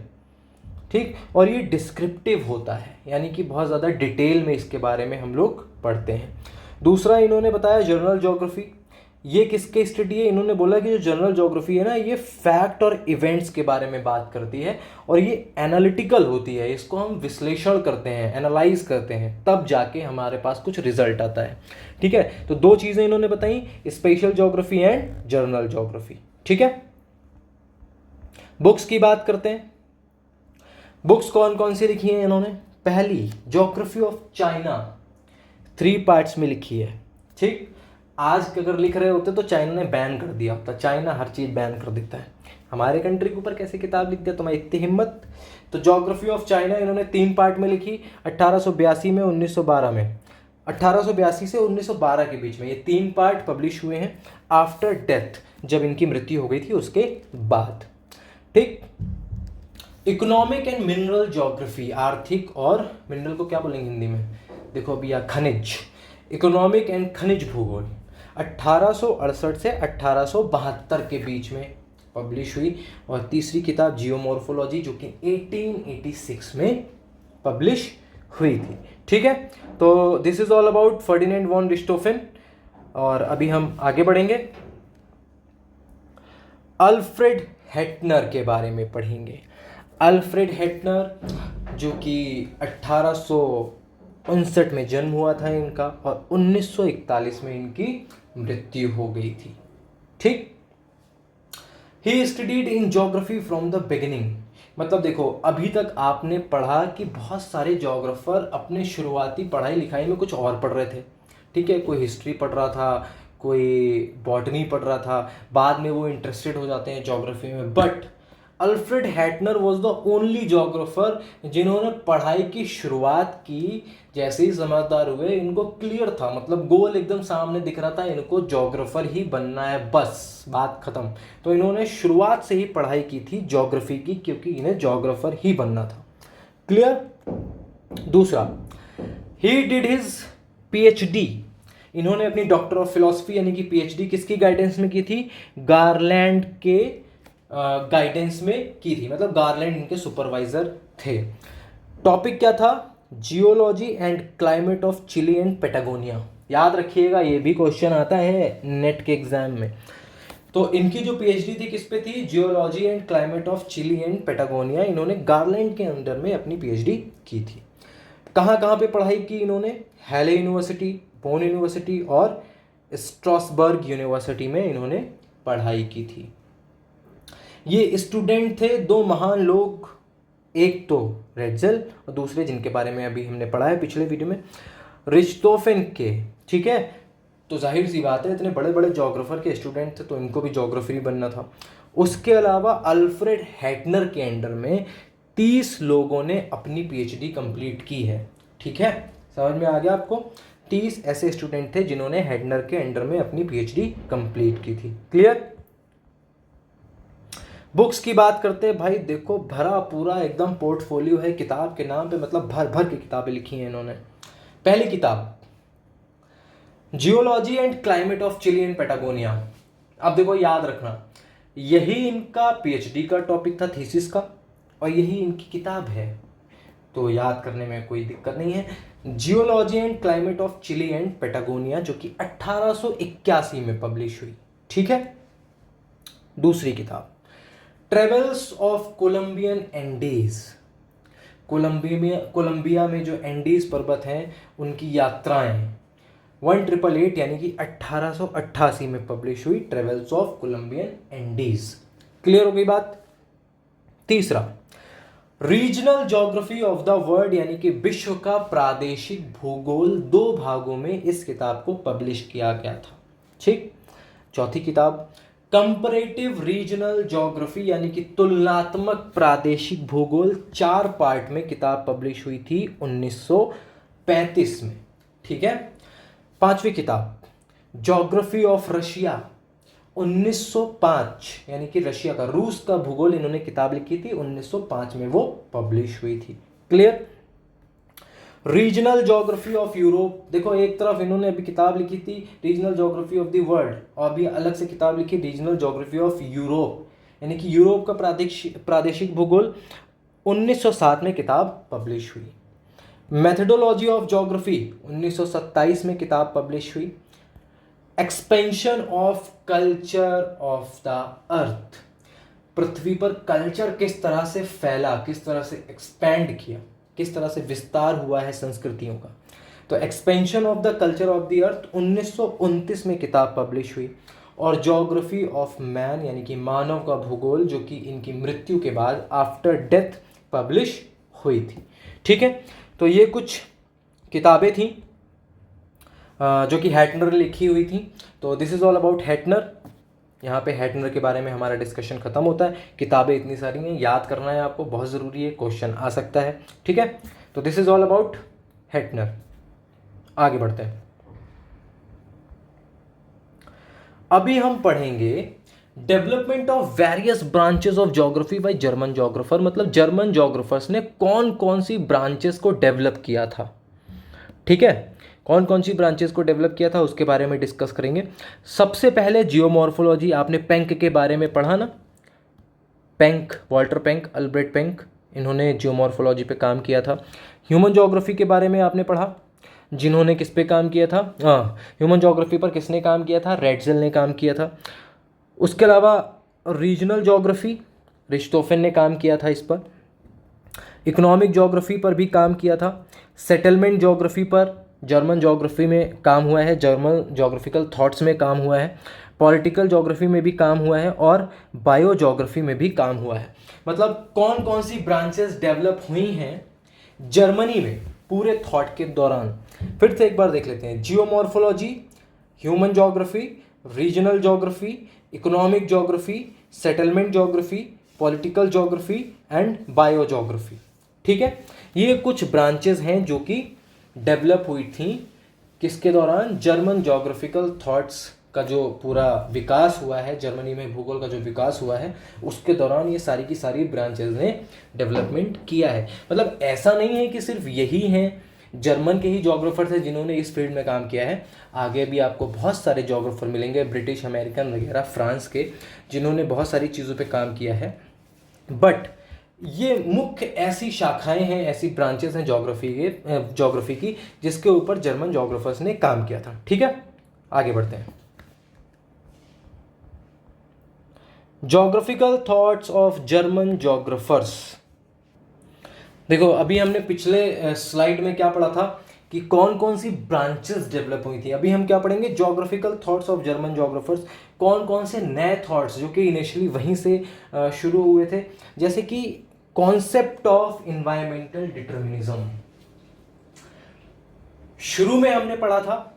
ठीक, और ये डिस्क्रिप्टिव होता है, यानी कि बहुत ज़्यादा डिटेल में इसके बारे में हम लोग पढ़ते हैं। दूसरा इन्होंने बताया जनरल ज्योग्राफी। ये किसके स्टडी है? इन्होंने बोला कि जो जनरल ज्योग्राफी है ना, ये फैक्ट और इवेंट्स के बारे में बात करती है और ये एनालिटिकल होती है। इसको हम विश्लेषण करते हैं, एनालाइज करते हैं, तब जाके हमारे पास कुछ रिजल्ट आता है। ठीक है, तो 2 चीज़ें इन्होंने बताई, special geography and general geography. ठीक है, बुक्स की बात करते हैं। बुक्स कौन कौन सी लिखी हैं इन्होंने? पहली, ज्योग्राफी ऑफ चाइना, 3 पार्ट्स में लिखी है। ठीक, आज के अगर लिख रहे होते तो चाइना ने बैन कर दिया होता। चाइना हर चीज़ बैन कर देता है, हमारे कंट्री के ऊपर कैसे किताब लिख दिया तुम्हें इतनी हिम्मत। तो ज्योग्राफी ऑफ चाइना इन्होंने 3 पार्ट में लिखी, 1882 में, 1912 में। 1882 से 1912 के बीच में ये 3 पार्ट पब्लिश हुए हैं, आफ्टर डेथ, जब इनकी मृत्यु हो गई थी उसके बाद। ठीक, इकोनॉमिक एंड मिनरल ज्योग्राफी, आर्थिक और मिनरल को क्या बोलेंगे हिंदी में, देखो अभी खनिज, इकोनॉमिक एंड खनिज भूगोल, 1868 से 1872 के बीच में पब्लिश हुई। और तीसरी किताब जियोमॉर्फोलॉजी, जो कि 1886 में पब्लिश हुई थी। ठीक है, तो this is all about Ferdinand von Richthofen. और अभी हम आगे बढ़ेंगे, अल्फ्रेड हेटनर के बारे में पढ़ेंगे। अल्फ्रेड हेटनर जो कि 1859 में जन्म हुआ था इनका और 1941 में इनकी मृत्यु हो गई थी। ठीक। He studied in geography from the beginning, मतलब देखो अभी तक आपने पढ़ा कि बहुत सारे ज्योग्राफर अपने शुरुआती पढ़ाई लिखाई में कुछ और पढ़ रहे थे। ठीक है, कोई हिस्ट्री पढ़ रहा था, कोई बॉटनी पढ़ रहा था, बाद में वो इंटरेस्टेड हो जाते हैं ज्योग्राफी में। But Alfred Hettner was the only geographer जिन्होंने पढ़ाई की शुरुआत की। जैसे ही समझदार हुए, इनको क्लियर था, मतलब गोल एकदम सामने दिख रहा था, इनको ज्योग्राफर ही बनना है, बस बात खत्म। तो इन्होंने शुरुआत से ही पढ़ाई की थी ज्योग्राफी की, क्योंकि इन्हें ज्योग्राफर ही बनना था। क्लियर। दूसरा, ही डिड हिज पीएचडी, इन्होंने अपनी डॉक्टर ऑफ फिलोसफी यानी कि पीएचडी किसकी गाइडेंस में की थी? गारलैंड के गाइडेंस में की थी, मतलब गारलैंड इनके सुपरवाइजर थे। टॉपिक क्या था? Geology and climate of Chile and Patagonia. याद रखिएगा, ये भी क्वेश्चन आता है नेट के एग्जाम में। तो इनकी जो पीएचडी थी किस पे थी? Geology and climate of Chile and Patagonia. इन्होंने गारलैंड के अंडर में अपनी पीएचडी की थी। कहाँ कहाँ पे पढ़ाई की इन्होंने? हैले यूनिवर्सिटी, बोन यूनिवर्सिटी और स्ट्रासबर्ग यूनिवर्सिटी में इन्होंने पढ़ाई की थी। ये स्टूडेंट थे दो महान लोग, एक तो रेटजेल और दूसरे जिनके बारे में अभी हमने पढ़ा है पिछले वीडियो में, रिच्टोफेन के। ठीक है, तो जाहिर सी बात है इतने बड़े बड़े जोग्राफर के स्टूडेंट थे तो इनको भी जोग्राफी बनना था। उसके अलावा अल्फ्रेड हैटनर के अंडर में 30 लोगों ने अपनी पीएचडी कंप्लीट की है। ठीक है, समझ में आ गया आपको? 30 ऐसे स्टूडेंट थे जिन्होंने हैटनर के अंडर में अपनी पीएचडी कंप्लीट की थी। क्लियर। बुक्स की बात करते हैं भाई, देखो भरा पूरा एकदम पोर्टफोलियो है किताब के नाम पे, मतलब भर भर की किताबें लिखी हैं इन्होंने। पहली किताब geology and climate of Chile and Patagonia. अब देखो याद रखना, यही इनका पीएचडी का टॉपिक था, थीसिस का, और यही इनकी किताब है, तो याद करने में कोई दिक्कत नहीं है। Geology and climate of Chile and Patagonia, जो कि 1881 में पब्लिश हुई। ठीक है। दूसरी किताब travels of Colombian Andes, Colombia में जो एंडीज पर्वत हैं उनकी यात्राएं, 1888 यानी कि 1888 में पब्लिश हुई, travels of Colombian Andes. Clear हो गई बात। तीसरा, regional geography of the world, यानी कि विश्व का प्रादेशिक भूगोल, 2 भागों में इस किताब को पब्लिश किया गया था। ठीक। चौथी किताब कंपैरेटिव रीजनल ज्योग्राफी, यानी कि तुलनात्मक प्रादेशिक भूगोल, 4 पार्ट में किताब पब्लिश हुई थी 1935 में। ठीक है। पांचवी किताब ज्योग्राफी ऑफ रशिया, 1905, यानी कि रशिया का, रूस का भूगोल इन्होंने किताब लिखी थी 1905 में, वो पब्लिश हुई थी। Clear. Regional geography of Europe, देखो एक तरफ इन्होंने अभी किताब लिखी थी regional geography of the world, और अभी अलग से किताब लिखी रीजनल ज्योग्राफी ऑफ यूरोप, यानी कि यूरोप का प्रादेशिक भूगोल, 1907 में किताब पब्लिश हुई। मेथडोलॉजी ऑफ ज्योग्राफी 1927 में किताब पब्लिश हुई। Expansion of culture of the earth, पृथ्वी पर कल्चर किस तरह से फैला, किस तरह से एक्सपैंड किया, किस तरह से विस्तार हुआ है संस्कृतियों का, तो expansion of the culture of the अर्थ 1929 में किताब पब्लिश हुई। और ज्योग्राफी ऑफ मैन, यानी कि मानव का भूगोल, जो कि इनकी मृत्यु के बाद आफ्टर डेथ पब्लिश हुई थी। ठीक है, तो ये कुछ किताबें थी जो कि हैटनर लिखी हुई थी। तो दिस इज़ ऑल अबाउट हैटनर। यहाँ पे हैटनर के बारे में हमारा डिस्कशन खत्म होता है। किताबें इतनी सारी हैं, याद करना है आपको, बहुत ज़रूरी है, क्वेश्चन आ सकता है। ठीक है, तो दिस इज़ ऑल अबाउट हैटनर। आगे बढ़ते हैं। अभी हम पढ़ेंगे development of various branches of geography by German geographer, मतलब जर्मन ज्योग्राफर्स ने कौन कौन सी ब्रांचेस को डेवलप किया था। ठीक है, कौन कौन सी ब्रांचेस को डेवलप किया था उसके बारे में डिस्कस करेंगे। सबसे पहले जियोमॉर्फोलॉजी, आपने पेंक के बारे में पढ़ा ना, पेंक, वॉल्टर पेंक, अल्ब्रेट पेंक, इन्होंने जियोमॉर्फोलॉजी पे काम किया था। ह्यूमन ज्योग्राफी के बारे में आपने पढ़ा, जिन्होंने किस पे काम किया था, ह्यूमन ज्योग्राफी पर किसने काम किया था? रेटजेल ने काम किया था। उसके अलावा रीजनल ज्योग्राफी, रिच्टोफेन ने काम किया था इस पर। इकोनॉमिक ज्योग्राफी पर भी काम किया था। सेटलमेंट ज्योग्राफी पर जर्मन ज्योग्राफी में काम हुआ है, जर्मन ज्योग्राफिकल थॉट्स में काम हुआ है, पॉलिटिकल ज्योग्राफी में भी काम हुआ है और बायो ज्योग्राफी में भी काम हुआ है। मतलब कौन कौन सी ब्रांचेस डेवलप हुई हैं जर्मनी में पूरे थॉट के दौरान। फिर से एक बार देख लेते हैं। Geomorphology, human geography, regional geography, economic geography, settlement geography, political geography and bio geography. ठीक है, ये कुछ ब्रांचेस हैं जो कि डेवलप हुई थी किसके दौरान, जर्मन ज्योग्राफिकल थॉट्स का जो पूरा विकास हुआ है, जर्मनी में भूगोल का जो विकास हुआ है उसके दौरान ये सारी की सारी ब्रांचेस ने डेवलपमेंट किया है। मतलब ऐसा नहीं है कि सिर्फ यही हैं जर्मन के ही जोग्राफर्स हैं जिन्होंने इस फील्ड में काम किया है। आगे भी आपको बहुत सारे जोग्राफर मिलेंगे, ब्रिटिश, अमेरिकन वगैरह, फ्रांस के, जिन्होंने बहुत सारी चीज़ों पे काम किया है। बट ये मुख्य ऐसी शाखाएं हैं, ऐसी ब्रांचेस हैं ज्योग्राफी की जिसके ऊपर जर्मन जोग्राफर्स ने काम किया था। ठीक है, आगे बढ़ते हैं। Geographical thoughts of German geographers. देखो अभी हमने पिछले स्लाइड में क्या पढ़ा था कि कौन कौन सी ब्रांचेस डेवलप हुई थी। अभी हम क्या पढ़ेंगे, geographical thoughts of German geographers, कौन कौन से नए थॉट्स जो कि इनिशियली वहीं से शुरू हुए थे। जैसे कि कॉन्सेप्ट ऑफ इन्वायरमेंटल डिटर्मिनिज्म, शुरू में हमने पढ़ा था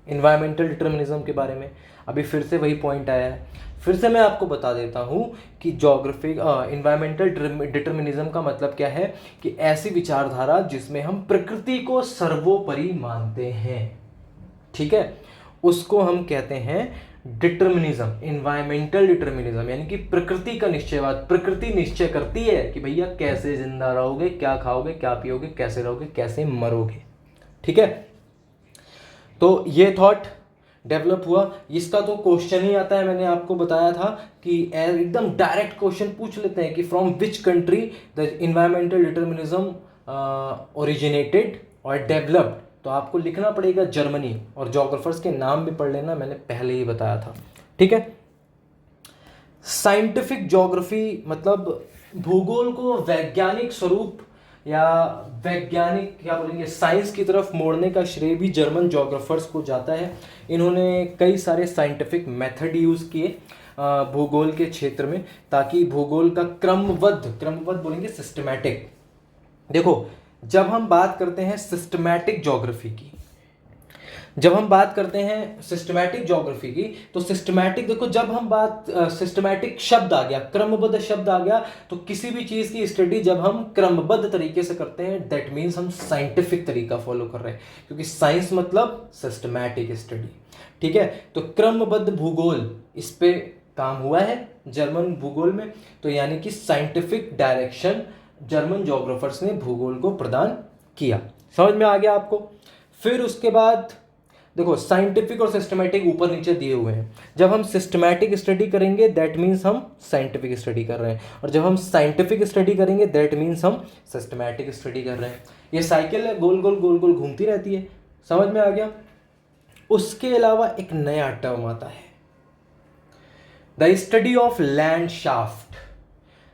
इन्वायरमेंटल डिटर्मिनिज्म के बारे में। अभी फिर से वही पॉइंट आया है, फिर से मैं आपको बता देता हूँ कि इन्वायरमेंटल डिटर्मिनिज्म का मतलब क्या है कि ऐसी विचारधारा जिसमें हम प्रकृति को सर्वोपरि मानते हैं। ठीक है, उसको हम कहते हैं डिटर्मिनिज्म, इन्वायरमेंटल डिटर्मिनिज्म, यानी कि प्रकृति का निश्चयवाद। प्रकृति निश्चय करती है कि भैया कैसे जिंदा रहोगे, क्या खाओगे, क्या पियोगे, कैसे रहोगे, कैसे मरोगे। ठीक है, तो ये थॉट डेवलप हुआ। इसका तो क्वेश्चन ही आता है, मैंने आपको बताया था कि एकदम डायरेक्ट क्वेश्चन पूछ लेते हैं कि from which country the environmental determinism originated और डेवलप्ड, तो आपको लिखना पड़ेगा जर्मनी, और जोग्राफर्स के नाम भी पढ़ लेना, मैंने पहले ही बताया था। ठीक है, साइंटिफिक ज्योग्राफी मतलब भूगोल को वैज्ञानिक स्वरूप या वैज्ञानिक क्या बोलेंगे साइंस की तरफ मोड़ने का श्रेय भी जर्मन जोग्राफर्स को जाता है। इन्होंने कई सारे साइंटिफिक मेथड यूज़ किए भूगोल के क्षेत्र में, ताकि भूगोल का क्रमबद्ध बोलेंगे सिस्टमैटिक। देखो जब हम बात करते हैं सिस्टमैटिक ज्योग्राफी की, जब हम बात करते हैं सिस्टमैटिक ज्योग्राफी की, तो सिस्टमैटिक, देखो जब हम बात सिस्टमैटिक शब्द आ गया, क्रमबद्ध शब्द आ गया, तो किसी भी चीज़ की स्टडी जब हम क्रमबद्ध तरीके से करते हैं दैट मीन्स हम साइंटिफिक तरीका फॉलो कर रहे हैं, क्योंकि साइंस मतलब सिस्टमैटिक स्टडी। ठीक है, तो क्रमबद्ध भूगोल इस पे काम हुआ है जर्मन भूगोल में, तो यानी कि साइंटिफिक डायरेक्शन जर्मन ज्योग्राफर्स ने भूगोल को प्रदान किया। समझ में आ गया आपको। फिर उसके बाद देखो साइंटिफिक और सिस्टमैटिक ऊपर नीचे दिए हुए हैं। जब हम सिस्टमैटिक स्टडी करेंगे दैट मीन्स हम साइंटिफिक स्टडी कर रहे हैं, और जब हम साइंटिफिक स्टडी करेंगे दैट मीन्स हम सिस्टमैटिक स्टडी कर रहे हैं। ये साइकिल है, गोल गोल घूमती रहती है। समझ में आ गया। उसके अलावा एक नया टर्म आता है, द स्टडी ऑफ लैंडशाफ्ट।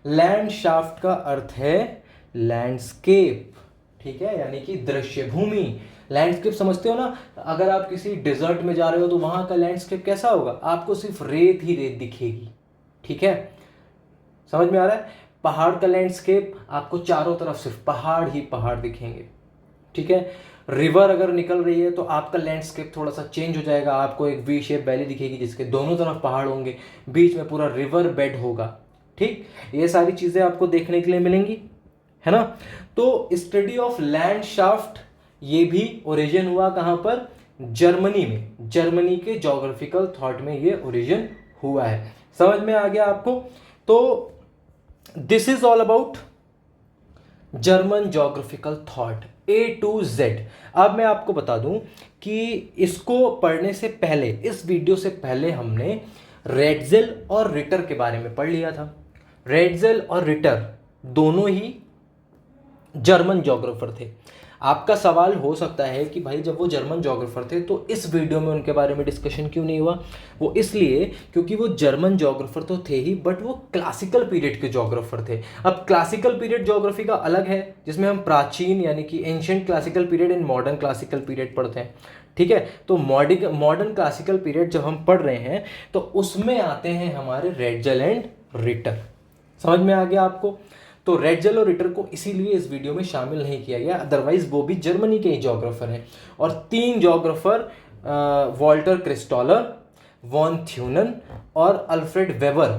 लैंडशाफ्ट का अर्थ है लैंडस्केप। ठीक है, यानी कि दृश्य भूमि। लैंडस्केप समझते हो ना, अगर आप किसी डिजर्ट में जा रहे हो तो वहां का लैंडस्केप कैसा होगा, आपको सिर्फ रेत ही रेत दिखेगी। ठीक है, समझ में आ रहा है। पहाड़ का लैंडस्केप आपको चारों तरफ सिर्फ पहाड़ ही पहाड़ दिखेंगे। ठीक है, रिवर अगर निकल रही है तो आपका लैंडस्केप थोड़ा सा चेंज हो जाएगा, आपको एक वी शेप वैली दिखेगी जिसके दोनों तरफ पहाड़ होंगे, बीच में पूरा रिवर बेड होगा। ठीक, ये सारी चीजें आपको देखने के लिए मिलेंगी, है ना। तो स्टडी ऑफ लैंडशाफ्ट ये भी ओरिजिन हुआ कहां पर, जर्मनी में। जर्मनी के ज्योग्राफिकल थॉट में ये ओरिजिन हुआ है। समझ में आ गया आपको। तो this is all about German geographical thought A to Z। अब मैं आपको बता दूं कि इसको पढ़ने से पहले, इस वीडियो से पहले हमने रेटजेल और रिटर के बारे में पढ़ लिया था। रेटजेल और रिटर दोनों ही जर्मन ज्योग्राफर थे। आपका सवाल हो सकता है कि भाई जब वो जर्मन जोग्राफर थे तो इस वीडियो में उनके बारे में डिस्कशन क्यों नहीं हुआ। वो इसलिए क्योंकि वो जर्मन जोग्राफर तो थे ही, बट वो क्लासिकल पीरियड के जोग्राफर थे। अब क्लासिकल पीरियड जोग्राफी का अलग है, जिसमें हम प्राचीन यानी कि ancient classical period and modern classical period पढ़ते हैं। ठीक है, तो मॉडर्न क्लासिकल पीरियड जब हम पढ़ रहे हैं तो उसमें आते हैं हमारे रेटजल एंड रिटर। समझ में आ गया आपको। तो रेटजल और रिटर को इसीलिए इस वीडियो में शामिल नहीं किया गया, अदरवाइज वो भी जर्मनी के ही जोग्राफर हैं। और 3 जोग्राफर वॉल्टर क्रिस्टॉलर, वॉन थ्यूनन और अल्फ्रेड वेबर,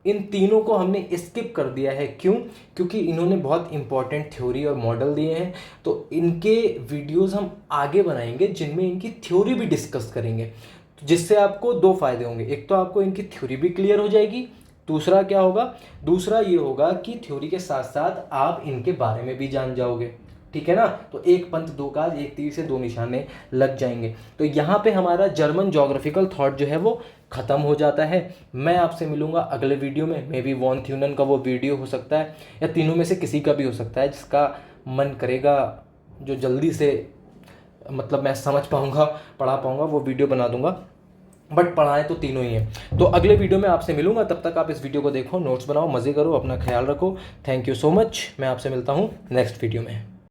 इन तीनों को हमने स्किप कर दिया है। क्यों? क्योंकि इन्होंने बहुत इंपॉर्टेंट थ्योरी और मॉडल दिए हैं, तो इनके वीडियोस हम आगे बनाएंगे जिनमें इनकी थ्योरी भी डिस्कस करेंगे, तो जिससे आपको 2 फायदे होंगे। एक तो आपको इनकी थ्योरी भी क्लियर हो जाएगी, दूसरा क्या होगा, दूसरा ये होगा कि थ्योरी के साथ साथ आप इनके बारे में भी जान जाओगे। ठीक है ना, तो एक पंथ दो काज, एक तीर से 2 निशाने लग जाएंगे। तो यहाँ पे हमारा जर्मन जोग्राफिकल थॉट जो है वो खत्म हो जाता है। मैं आपसे मिलूंगा अगले वीडियो में, मे बी वॉन थ्यूनन का वो वीडियो हो सकता है या तीनों में से किसी का भी हो सकता है, जिसका मन करेगा जो जल्दी से मतलब मैं समझ पाऊंगा, पढ़ा पाऊंगा, वो वीडियो बना दूंगा। बट पढ़ाएं तो तीनों ही हैं। तो अगले वीडियो में आपसे मिलूंगा, तब तक आप इस वीडियो को देखो, नोट्स बनाओ, मज़े करो, अपना ख्याल रखो। Thank you so much. मैं आपसे मिलता हूँ नेक्स्ट वीडियो में।